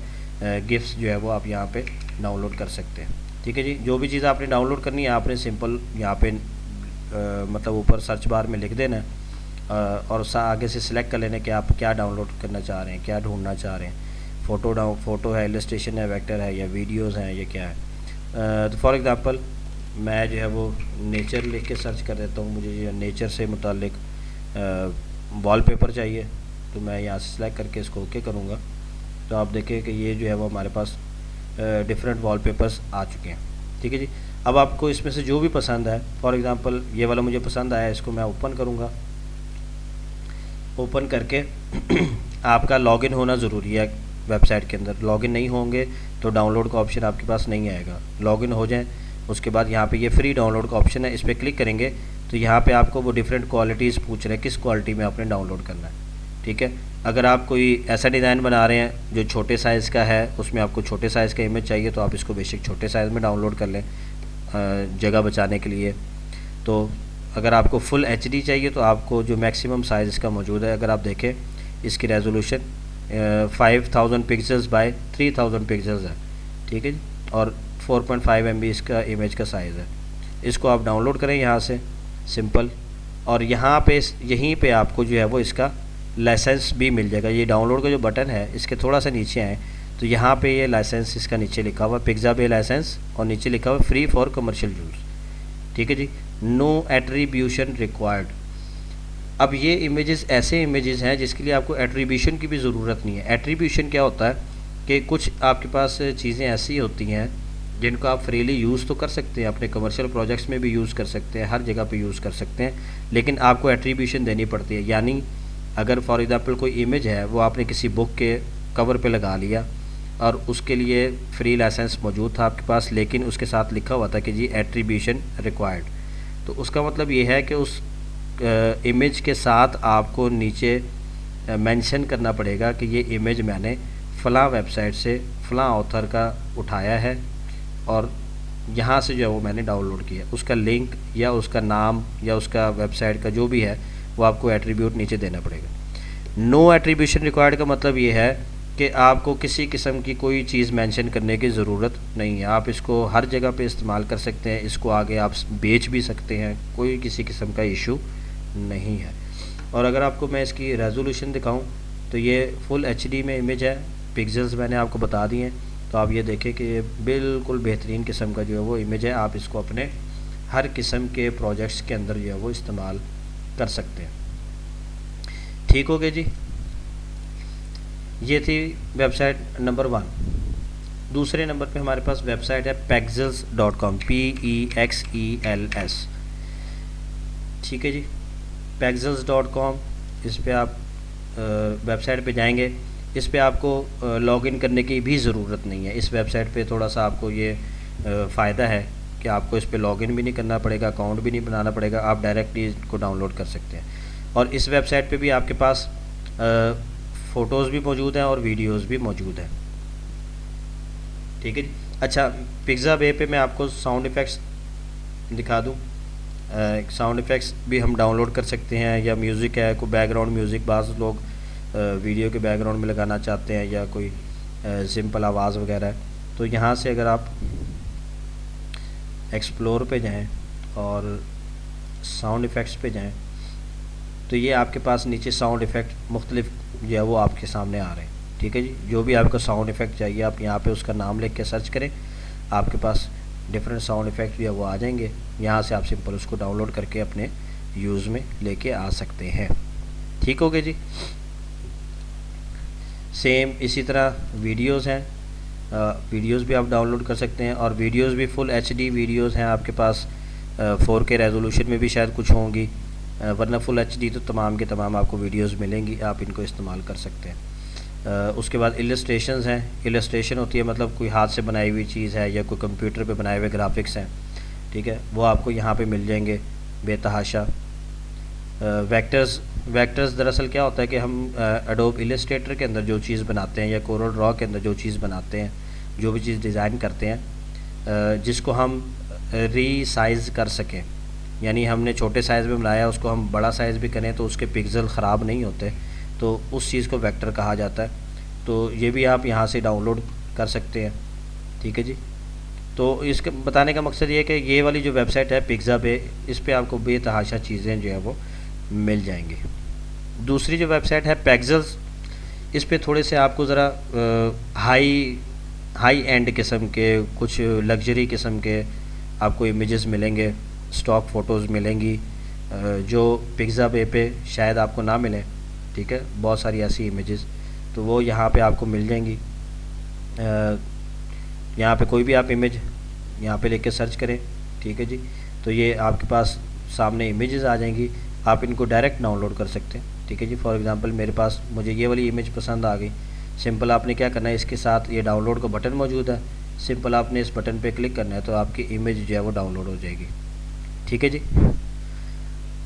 गिफ्स जो है वो आप यहाँ पे डाउनलोड कर सकते हैं। ठीक है जी। जो भी चीज़ आपने डाउनलोड करनी है आपने सिंपल यहाँ पे मतलब ऊपर सर्च बार में लिख देना है और आगे से सिलेक्ट कर लेना कि आप क्या डाउनलोड करना चाह रहे हैं, क्या ढूंढना चाह रहे हैं। फ़ोटो है, इलस्ट्रेशन है, वेक्टर है या वीडियोज़ हैं, ये क्या है। तो फॉर एग्ज़ाम्पल मैं जो है वो नेचर लिख के सर्च कर देता हूँ। मुझे ये नेचर से मुतालिक वॉलपेपर चाहिए तो मैं यहाँ से सिलेक्ट करके इसको ओके करूँगा तो आप देखें कि ये जो है वो हमारे पास डिफरेंट वॉलपेपर्स आ चुके हैं। ठीक है जी। अब आपको इसमें से जो भी पसंद है, फॉर एग्ज़ाम्पल ये वाला मुझे पसंद आया, इसको मैं ओपन करूँगा। ओपन करके आपका लॉगिन होना ज़रूरी है वेबसाइट के अंदर। लॉगिन नहीं होंगे तो डाउनलोड का ऑप्शन आपके पास नहीं आएगा। लॉगिन हो जाएं, उसके बाद यहाँ पे ये फ्री डाउनलोड का ऑप्शन है, इस पर क्लिक करेंगे तो यहाँ पे आपको वो डिफरेंट क्वालिटीज़ पूछ रहे हैं किस क्वालिटी में आपने डाउनलोड करना है। ठीक है। अगर आप कोई ऐसा डिज़ाइन बना रहे हैं जो छोटे साइज़ का है, उसमें आपको छोटे साइज़ का इमेज चाहिए तो आप इसको बेशक छोटे साइज़ में डाउनलोड कर लें जगह बचाने के लिए। तो अगर आपको फुल HD चाहिए तो आपको जो मैक्सिमम साइज़ इसका मौजूद है, अगर आप देखें इसकी रेजोल्यूशन 5000 पिक्सल्स बाय 3000 पिक्सल्स है। ठीक है जी। और 4.5 MB इसका इमेज का साइज़ है। इसको आप डाउनलोड करें यहाँ से सिंपल, और यहाँ पे यहीं पे आपको जो है वो इसका लाइसेंस भी मिल जाएगा। ये डाउनलोड का जो बटन है इसके थोड़ा सा नीचे आए तो यहाँ पे ये लाइसेंस इसका नीचे लिखा हुआ पिक्साबे लाइसेंस और नीचे लिखा हुआ फ्री फॉर कमर्शियल यूज़। ठीक है जी। No attribution required. अब ये इमेजेस ऐसे इमेजेस हैं जिसके लिए आपको एट्रीब्यूशन की भी ज़रूरत नहीं है। एट्रीब्यूशन क्या होता है कि कुछ आपके पास चीज़ें ऐसी होती हैं जिनको आप फ्रीली यूज़ तो कर सकते हैं, अपने कमर्शियल प्रोजेक्ट्स में भी यूज़ कर सकते हैं, हर जगह पे यूज़ कर सकते हैं, लेकिन आपको एट्रीब्यूशन देनी पड़ती है। यानी अगर फॉर एग्ज़ाम्पल कोई इमेज है वो आपने किसी बुक के कवर पे लगा लिया और उसके लिए फ्री लाइसेंस मौजूद था आपके पास, लेकिन उसके साथ लिखा हुआ था कि जी एट्रीब्यूशन रिक्वायर्ड, तो उसका मतलब ये है कि उस इमेज के साथ आपको नीचे मेंशन करना पड़ेगा कि ये इमेज मैंने फ़लाँ वेबसाइट से फ़लाँ ऑथर का उठाया है और यहाँ से जो है वो मैंने डाउनलोड किया। उसका लिंक या उसका नाम या उसका वेबसाइट का जो भी है वो आपको एट्रीब्यूट नीचे देना पड़ेगा। नो एट्रीब्यूशन रिक्वायर्ड का मतलब ये है कि आपको किसी किस्म की कोई चीज़ मेंशन करने की ज़रूरत नहीं है। आप इसको हर जगह पे इस्तेमाल कर सकते हैं, इसको आगे आप बेच भी सकते हैं, कोई किसी किस्म का इशू नहीं है। और अगर आपको मैं इसकी रेजोल्यूशन दिखाऊं तो ये फुल HD में इमेज है, पिक्सल्स मैंने आपको बता दिए हैं, तो आप ये देखें कि ये बिल्कुल बेहतरीन किस्म का जो है वो इमेज है। आप इसको अपने हर किस्म के प्रोजेक्ट्स के अंदर जो है वो इस्तेमाल कर सकते हैं। ठीक हो गया जी। ये थी वेबसाइट नंबर 1। दूसरे नंबर पे हमारे पास वेबसाइट है pexels.com, PEXELS। ठीक है जी, pexels.com, इस पे आप वेबसाइट पे जाएंगे। इस पे आपको लॉगिन करने की भी ज़रूरत नहीं है। इस वेबसाइट पे थोड़ा सा आपको ये फ़ायदा है कि आपको इस पे लॉगिन भी नहीं करना पड़ेगा, अकाउंट भी नहीं बनाना पड़ेगा, आप डायरेक्टली इसको डाउनलोड कर सकते हैं। और इस वेबसाइट पे भी आपके पास फ़ोटोज़ भी मौजूद हैं और वीडियोज़ भी मौजूद हैं। ठीक है जी। अच्छा, पिक्साबे पे मैं आपको साउंड इफ़ेक्ट्स दिखा दूँ। साउंड इफ़ेक्ट्स भी हम डाउनलोड कर सकते हैं, या म्यूज़िक है, कोई बैकग्राउंड म्यूज़िक बाज़ लोग वीडियो के बैकग्राउंड में लगाना चाहते हैं, या कोई सिंपल आवाज़ वगैरह है, तो यहाँ से अगर आप एक्सप्लोर पे जाएं और साउंड इफ़ेक्ट्स पे जाएं तो ये आपके पास नीचे साउंड इफ़ेक्ट मुख्तलिफ जो है वो आपके सामने आ रहे हैं। ठीक है जी, जो भी आपको साउंड इफ़ेक्ट चाहिए आप यहाँ पे उसका नाम लिख के सर्च करें, आपके पास डिफरेंट साउंड इफ़ेक्ट जो है वो आ जाएंगे। यहाँ से आप सिंपल उसको डाउनलोड करके अपने यूज़ में लेके आ सकते हैं। ठीक हो गया जी। सेम इसी तरह वीडियोज़ हैं, वीडियोज़ भी आप डाउनलोड कर सकते हैं, और वीडियोज़ भी फुल HD वीडियोज़ हैं आपके पास। 4K रेजोल्यूशन में भी शायद कुछ होंगी, वरना फुल HD तो तमाम के तमाम आपको वीडियोज़ मिलेंगी, आप इनको इस्तेमाल कर सकते हैं। उसके बाद इलस्ट्रेशंस हैं। इलस्ट्रेशन होती है मतलब कोई हाथ से बनाई हुई चीज़ है, या कोई कंप्यूटर पे बनाए हुए ग्राफिक्स हैं, ठीक है, वो आपको यहाँ पे मिल जाएंगे बेतहाशा। वेक्टर्स दरअसल क्या होता है कि हम एडोब इलस्ट्रेटर के अंदर जो चीज़ बनाते हैं, या कोरल ड्रॉ के अंदर जो चीज़ बनाते हैं, जो भी चीज़ डिज़ाइन करते हैं, जिसको हम रीसाइज़ कर सकें, यानी हमने छोटे साइज़ में बनाया, उसको हम बड़ा साइज़ भी करें तो उसके पिक्सल ख़राब नहीं होते, तो उस चीज़ को वेक्टर कहा जाता है। तो ये भी आप यहाँ से डाउनलोड कर सकते हैं। ठीक है जी। तो इसके बताने का मकसद ये है कि ये वाली जो वेबसाइट है पिक्साबे, इस पे आपको बेतहाशा चीज़ें जो है वो मिल जाएंगी। दूसरी जो वेबसाइट है पेक्सेल्स, इस पे थोड़े से आपको ज़रा हाई एंड किस्म के, कुछ लग्जरी किस्म के आपको इमेजेस मिलेंगे, स्टॉक फ़ोटोज़ मिलेंगी, जो पिक्साबे पे शायद आपको ना मिलें। ठीक है, बहुत सारी ऐसी इमेजेस तो वो यहाँ पे आपको मिल जाएंगी। यहाँ पे कोई भी आप इमेज यहाँ पे लेके सर्च करें, ठीक है जी, तो ये आपके पास सामने इमेजेस आ जाएंगी, आप इनको डायरेक्ट डाउनलोड कर सकते हैं। ठीक है जी। फॉर एग्जांपल मेरे पास मुझे ये वाली इमेज पसंद आ गई, सिंपल आपने क्या करना है, इसके साथ ये डाउनलोड का बटन मौजूद है, सिंपल आपने इस बटन पे क्लिक करना है तो आपकी इमेज जो है वो डाउनलोड हो जाएगी। ठीक है जी।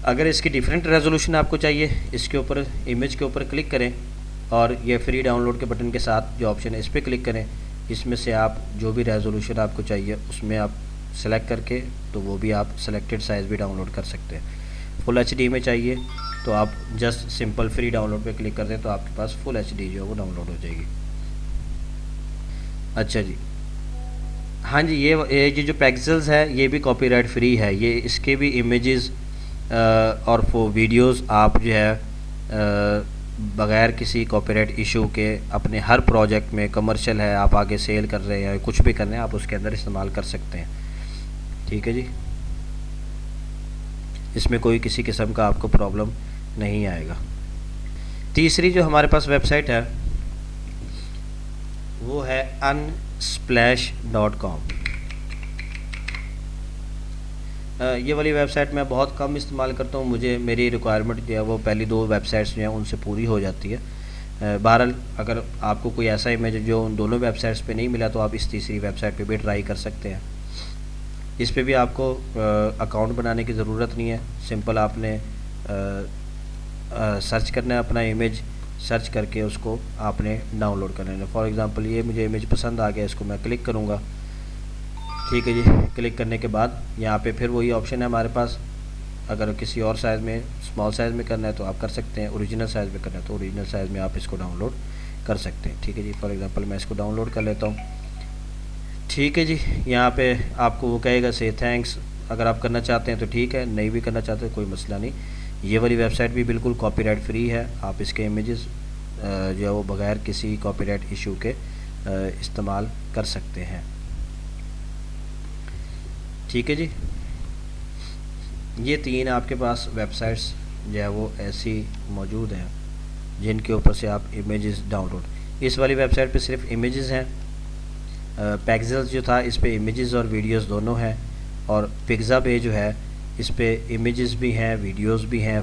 अगर इसकी डिफरेंट रेजोल्यूशन आपको चाहिए, इसके ऊपर इमेज के ऊपर क्लिक करें और ये फ्री डाउनलोड के बटन के साथ जो ऑप्शन है इस पर क्लिक करें, इसमें से आप जो भी रेजोल्यूशन आपको चाहिए उसमें आप सेलेक्ट करके तो वो भी आप सेलेक्टेड साइज़ भी डाउनलोड कर सकते हैं। फुल HD में चाहिए तो आप जस्ट सिंपल फ्री डाउनलोड पे क्लिक कर दें तो आपके पास फुल HD जो है वो डाउनलोड हो जाएगी। अच्छा जी, हाँ जी, ये जो पेक्सेल्स है ये भी कॉपीराइट फ्री है। ये इसके भी इमेजेस और वीडियोस आप जो है बग़ैर किसी कॉपीराइट इशू के अपने हर प्रोजेक्ट में, कमर्शियल है, आप आगे सेल कर रहे हैं, कुछ भी कर रहे हैं, आप उसके अंदर इस्तेमाल कर सकते हैं। ठीक है जी, इसमें कोई किसी किस्म का आपको प्रॉब्लम नहीं आएगा। तीसरी जो हमारे पास वेबसाइट है वो है unsplash.com। ये वाली वेबसाइट मैं बहुत कम इस्तेमाल करता हूँ, मुझे मेरी रिक्वायरमेंट जो है वो पहली 2 वेबसाइट्स जो हैं उनसे पूरी हो जाती है। बहरहाल अगर आपको कोई ऐसा इमेज जो उन दोनों वेबसाइट्स पे नहीं मिला तो आप इस तीसरी वेबसाइट पे भी ट्राई कर सकते हैं। इस पे भी आपको अकाउंट बनाने की ज़रूरत नहीं है, सिंपल आपने सर्च करना है, अपना इमेज सर्च करके उसको आपने डाउनलोड करना है। फॉर एग्ज़ाम्पल ये मुझे इमेज पसंद आ गया, इसको मैं क्लिक करूँगा। ठीक है जी, क्लिक करने के बाद यहाँ पे फिर वही ऑप्शन है हमारे पास, अगर किसी और साइज़ में, स्मॉल साइज़ में करना है तो आप कर सकते हैं, ओरिजिनल साइज़ में करना है तो ओरिजिनल साइज़ में आप इसको डाउनलोड कर सकते हैं। ठीक है जी, फॉर एग्ज़ाम्पल मैं इसको डाउनलोड कर लेता हूँ। ठीक है जी, यहाँ पे आपको वो कहेगा से थैंक्स, अगर आप करना चाहते हैं तो ठीक है, नहीं भी करना चाहते कोई मसला नहीं। ये वाली वेबसाइट भी बिल्कुल कॉपीराइट फ्री है, आप इसके इमेजेस जो है वो बग़ैर किसी कॉपीराइट इशू के इस्तेमाल कर सकते हैं। ठीक है जी। ये 3 आपके पास वेबसाइट्स जो है वो ऐसी मौजूद हैं जिनके ऊपर से आप इमेजेस डाउनलोड, इस वाली वेबसाइट पे सिर्फ इमेजेस हैं। पैक्सल्स जो था इस पे इमेजेस और वीडियोस दोनों हैं, और पिक्सा पे जो है इस पे इमेजेस भी हैं, वीडियोस भी हैं,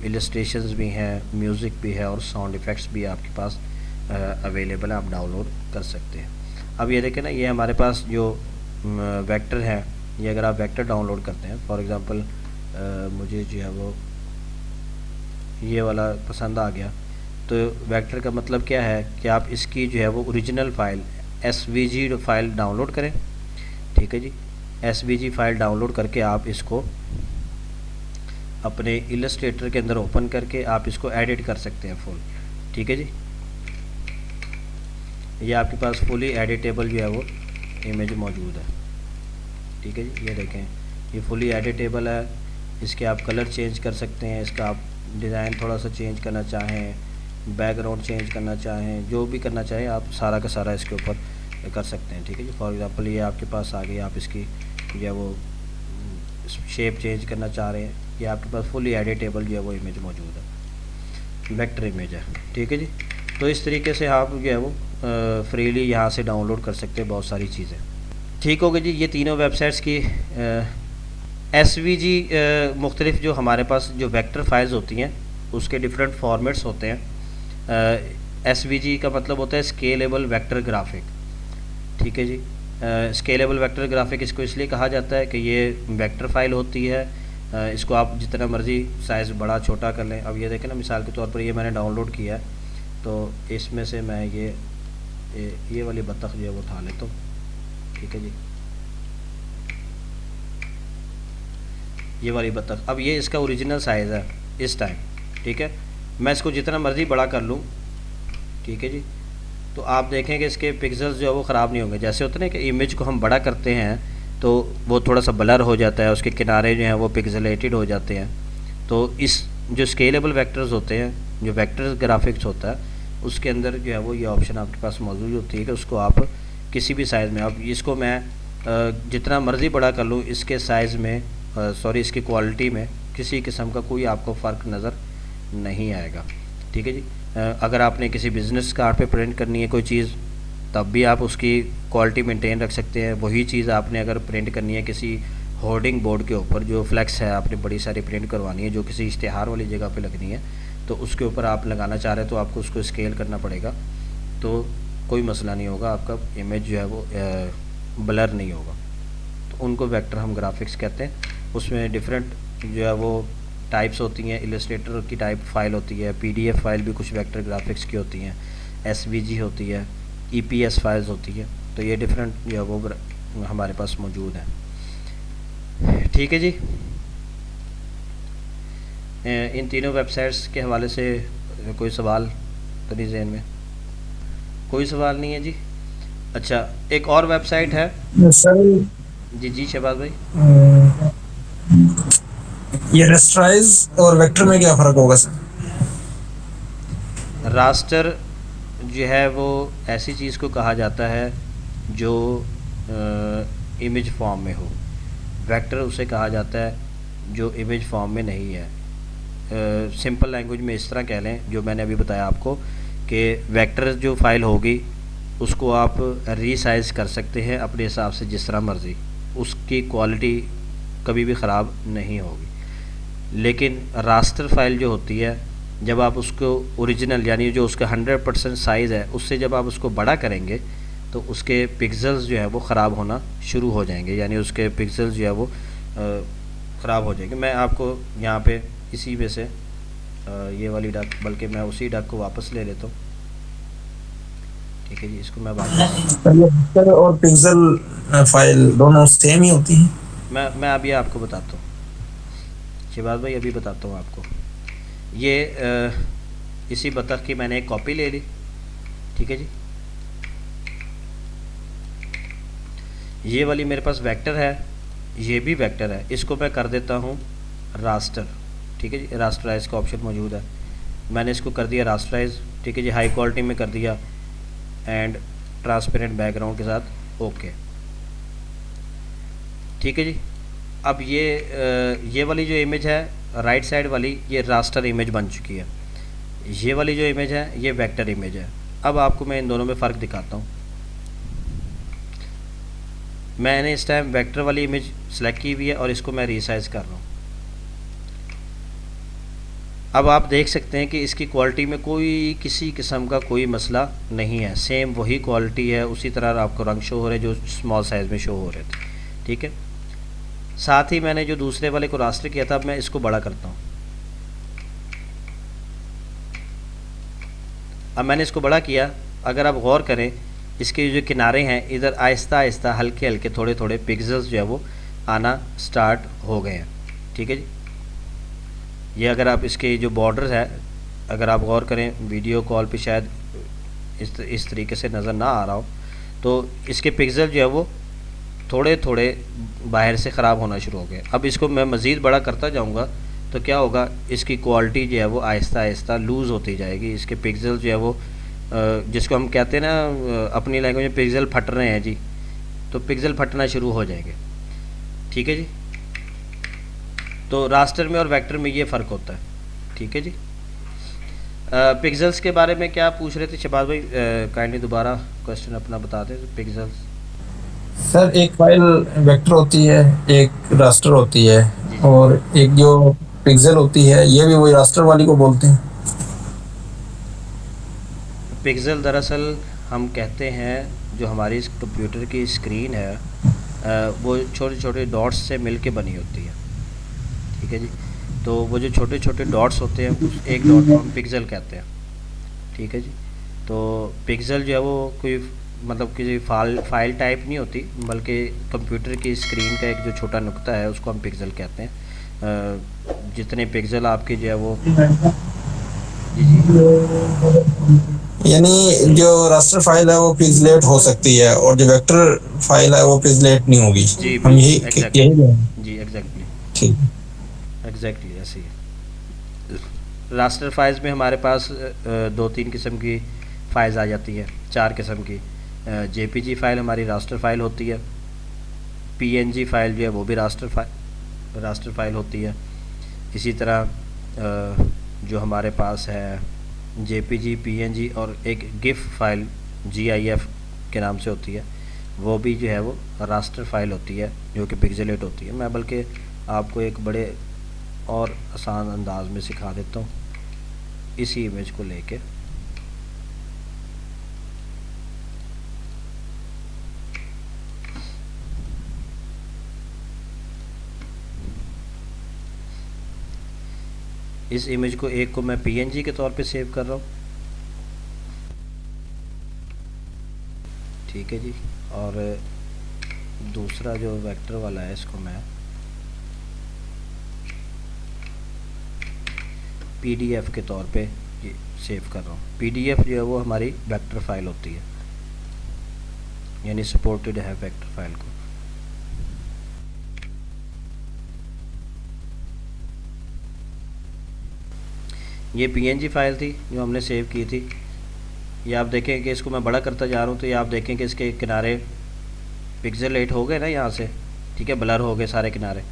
इलस्ट्रेशंस भी हैं, म्यूज़िक भी है और साउंड इफ़ेक्ट्स भी आपके पास अवेलेबल है, आप डाउनलोड कर सकते हैं। अब ये देखें ना, ये हमारे पास जो वेक्टर है, ये अगर आप वेक्टर डाउनलोड करते हैं, फॉर एग्ज़ाम्पल मुझे जो है वो ये वाला पसंद आ गया, तो वेक्टर का मतलब क्या है कि आप इसकी जो है वो original file SVG file download करें। ठीक है जी, SVG फ़ाइल डाउनलोड करके आप इसको अपने इलस्ट्रेटर के अंदर ओपन करके आप इसको एडिट कर सकते हैं फुल। ठीक है जी, ये आपके पास फुली एडिटेबल जो है वो इमेज मौजूद है। ठीक है जी, ये देखें ये फुली एडिटेबल है, इसके आप कलर चेंज कर सकते हैं, इसका आप डिज़ाइन थोड़ा सा चेंज करना चाहें, बैकग्राउंड चेंज करना चाहें, जो भी करना चाहें आप सारा का सारा इसके ऊपर कर सकते हैं। ठीक है जी, फॉर एग्ज़ाम्पल ये आपके पास आ गई, आप इसकी जो है वो शेप चेंज करना चाह रहे हैं, ये आपके पास फुली एडिटेबल जो है वो इमेज मौजूद है, वेक्टर इमेज है। ठीक है जी, तो इस तरीके से आप जो है वो फ्रीली यहाँ से डाउनलोड कर सकते हैं बहुत सारी चीज़ें। ठीक हो गई जी, ये तीनों वेबसाइट्स की SVG मुख्तलिफ जो हमारे पास जो वेक्टर फाइल्स होती हैं उसके डिफरेंट फॉर्मेट्स होते हैं। SVG का मतलब होता है स्केलेबल वेक्टर ग्राफिक। ठीक है जी, स्केलेबल वेक्टर ग्राफिक इसको इसलिए कहा जाता है कि ये वेक्टर फाइल होती है, इसको आप जितना मर्ज़ी साइज़ बड़ा छोटा कर लें। अब ये देखें ना, मिसाल के तौर पर ये मैंने डाउनलोड किया है, तो इसमें से मैं ये वाली बतख जो है वो उठा लेता हूँ। ठीक है जी, ये वाली बतख, अब ये इसका ओरिजिनल साइज़ है इस टाइम। ठीक है, मैं इसको जितना मर्ज़ी बड़ा कर लूँ, ठीक है जी, तो आप देखें कि इसके पिक्सल्स जो है वो ख़राब नहीं होंगे। जैसे होता है ना कि इमेज को हम बड़ा करते हैं तो वो थोड़ा सा ब्लर हो जाता है, उसके किनारे जो हैं वो पिक्सलेटेड हो जाते हैं। तो इस जो स्केलेबल वेक्टर्स होते हैं, जो वेक्टर ग्राफिक्स होता है, उसके अंदर जो है वो ये ऑप्शन आपके पास मौजूद होती है कि उसको आप किसी भी साइज़ में, अब इसको मैं जितना मर्ज़ी बड़ा कर लूँ, इसके साइज़ में इसकी क्वालिटी में किसी किस्म का कोई आपको फ़र्क नज़र नहीं आएगा। ठीक है जी, अगर आपने किसी बिज़नेस कार्ड पे प्रिंट करनी है कोई चीज़, तब भी आप उसकी क्वालिटी मेंटेन रख सकते हैं। वही चीज़ आपने अगर प्रिंट करनी है किसी होर्डिंग बोर्ड के ऊपर, जो फ्लैक्स है आपने बड़ी सारी प्रिंट करवानी है, जो किसी इश्तिहार वाली जगह पे लगनी है, तो उसके ऊपर आप लगाना चाह रहे हैं तो आपको उसको स्केल करना पड़ेगा, तो कोई मसला नहीं होगा, आपका इमेज जो है वो ब्लर नहीं होगा। तो उनको वेक्टर हम ग्राफिक्स कहते हैं। उसमें डिफरेंट जो है वो टाइप्स होती हैं, इलस्ट्रेटर की टाइप फ़ाइल होती है, PDF फाइल भी कुछ वेक्टर ग्राफिक्स की होती हैं, SVG होती है, EPS फाइल्स होती है। तो ये डिफरेंट जो है वो हमारे पास मौजूद हैं। ठीक है जी, इन तीनों वेबसाइट्स के हवाले से कोई सवाल तो नहीं ज़हन में? कोई सवाल नहीं है जी। अच्छा, एक और वेबसाइट है सर, जी शहबाज भाई। ये रेस्टराइज और वेक्टर में क्या फ़र्क होगा सर? रास्टर जो है वो ऐसी चीज़ को कहा जाता है जो इमेज फॉर्म में हो। वेक्टर उसे कहा जाता है जो इमेज फॉर्म में नहीं है। सिंपल लैंग्वेज में इस तरह कह लें, जो मैंने अभी बताया आपको, कि वेक्टर जो फाइल होगी उसको आप रीसाइज़ कर सकते हैं अपने हिसाब से जिस तरह मर्ज़ी, उसकी क्वालिटी कभी भी ख़राब नहीं होगी। लेकिन रास्टर फाइल जो होती है, जब आप उसको ओरिजिनल यानी जो उसका 100% साइज़ है उससे जब आप उसको बड़ा करेंगे तो उसके पिक्सल्स जो है वो ख़राब होना शुरू हो जाएंगे, यानी उसके पिक्सल्स जो है वो ख़राब हो जाएंगे। मैं आपको यहाँ पे इसी में से ये वाली डक, बल्कि मैं उसी डक को वापस ले लेता हूँ। ठीक है जी, इसको मैं वापस, और पिक्सल फाइल दोनों सेम ही होती हैं? मैं अभी आपको बताता हूँ शहबाज भाई, अभी बताता हूँ आपको। ये इसी बतख की मैंने एक कॉपी ले ली। ठीक है जी, ये वाली मेरे पास वेक्टर है, ये भी वेक्टर है, इसको मैं कर देता हूँ रास्टर। ठीक है जी, रास्टराइज का ऑप्शन मौजूद है, मैंने इसको कर दिया रास्टराइज। ठीक है जी, हाई क्वालिटी में कर दिया एंड ट्रांसपेरेंट बैकग्राउंड के साथ ओके। ठीक है जी, अब ये वाली जो इमेज है राइट साइड वाली, ये रास्टर इमेज बन चुकी है। ये वाली जो इमेज है ये वेक्टर इमेज है। अब आपको मैं इन दोनों में फ़र्क दिखाता हूँ। मैंने इस टाइम वेक्टर वाली इमेज सेलेक्ट की हुई है और इसको मैं रीसाइज कर रहा हूँ। अब आप देख सकते हैं कि इसकी क्वालिटी में कोई किसी किस्म का कोई मसला नहीं है, सेम वही क्वालिटी है, उसी तरह आपको रंग शो हो रहे जो स्मॉल साइज़ में शो हो रहे थे। ठीक है, साथ ही मैंने जो दूसरे वाले को रास्टर किया था, अब मैं इसको बड़ा करता हूँ। अब मैंने इसको बड़ा किया, अगर आप गौर करें इसके जो किनारे हैं इधर आहिस्ता आहिस्ता हल्के हल्के थोड़े थोड़े पिक्सेल्स जो है वो आना स्टार्ट हो गए हैं। ठीक है जी, ये अगर आप इसके जो बॉर्डर है, अगर आप गौर करें वीडियो कॉल पे शायद इस तरीके से नज़र ना आ रहा हो, तो इसके पिक्सल जो है वो थोड़े थोड़े बाहर से ख़राब होना शुरू हो गए। अब इसको मैं मज़ीद बड़ा करता जाऊँगा तो क्या होगा, इसकी क्वालिटी जो है वो आहिस्ता आहिस्ता लूज़ होती जाएगी। इसके पिक्सल जो है वो जिसको हम कहते हैं ना अपनी लैंग्वेज में पिक्सल फट रहे हैं जी, तो पिक्सल फटना शुरू हो जाएंगे। ठीक है जी, तो रास्टर में और वेक्टर में ये फ़र्क होता है। ठीक है जी, पिक्सल्स के बारे में क्या पूछ रहे थे शहबाज भाई, काइंडली दोबारा क्वेश्चन अपना बता दें। पिक्सल्स सर एक फाइल वेक्टर होती है, एक रास्टर होती है, और एक जो पिक्सल होती है ये भी वही रास्टर वाली को बोलते हैं। पिक्सल दरअसल हम कहते हैं जो हमारी इस कंप्यूटर की स्क्रीन है वो छोटे छोटे डॉट्स से मिल के बनी होती है। ठीक है जी, तो वो जो छोटे छोटे डॉट्स होते हैं उस एक डॉट को हम पिक्सल कहते हैं। ठीक है जी, तो पिक्सल जो है वो कोई मतलब किसी फाइल टाइप नहीं होती, बल्कि कंप्यूटर की स्क्रीन का एक जो छोटा नुक्ता है उसको हम पिक्सल कहते हैं। जितने पिक्सल आपके जो है वो यानी जो रास्टर फाइल है वो पिक्सलेट हो सकती है और जो वेक्टर फाइल है वो पिक्सलेट नहीं होगी। जी हम यही एग्जैक्टली जी एग्जैक्टली ठीक एग्जैक्टली ऐसे ही। रास्टर फाइल्स में हमारे पास 2-3 किस्म की फाइल्स आ जाती हैं, 4 किस्म की। जेपीजी फ़ाइल हमारी रास्टर फाइल होती है, पीएनजी फाइल जो है वो भी रास्टर फाइल होती है। इसी तरह जो हमारे पास है जेपीजी, पीएनजी और एक गिफ फाइल जीआईएफ के नाम से होती है, वो भी जो है वो रास्टर फाइल होती है जो कि पिक्सेलेट होती है। मैं बल्कि आपको एक बड़े और आसान अंदाज में सिखा देता हूँ इसी इमेज को लेके। इस इमेज को एक को मैं पीएनजी के तौर पे सेव कर रहा हूँ। ठीक है जी, और दूसरा जो वेक्टर वाला है इसको मैं पीडीएफ के तौर पे सेव कर रहा हूँ। पीडीएफ जो है वो हमारी वेक्टर फाइल होती है, यानी सपोर्टेड है वेक्टर फाइल को। ये पीएनजी फाइल थी जो हमने सेव की थी। ये आप देखें कि इसको मैं बड़ा करता जा रहा हूँ तो ये आप देखें कि इसके किनारे पिक्सेलेट हो गए ना यहाँ से। ठीक है, ब्लर हो गए सारे किनारे।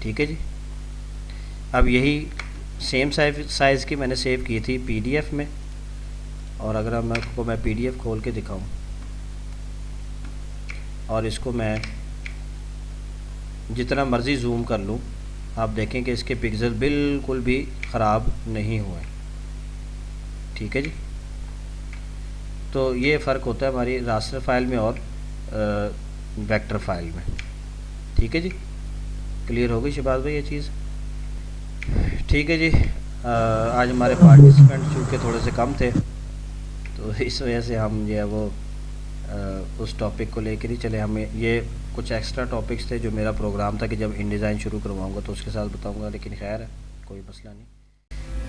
ठीक है जी, अब यही सेम साइज़ की मैंने सेव की थी पीडीएफ में, और अगर मैं पीडीएफ खोल के दिखाऊं और इसको मैं जितना मर्ज़ी जूम कर लूँ, आप देखें कि इसके पिक्सल बिल्कुल भी ख़राब नहीं हुए। ठीक है जी, तो ये फ़र्क होता है हमारी रास्टर फाइल में और वेक्टर फाइल में। ठीक है जी, क्लियर हो गई शहबाज भाई ये चीज़? ठीक है जी, आज हमारे पार्टिसिपेंट चूँकि थोड़े से कम थे तो इस वजह से हम जो है वो उस टॉपिक को लेकर ही चले। हमें ये कुछ एक्स्ट्रा टॉपिक्स थे जो मेरा प्रोग्राम था कि जब इन डिज़ाइन शुरू करवाऊँगा तो उसके साथ बताऊँगा, लेकिन खैर है कोई मसला नहीं।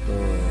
तो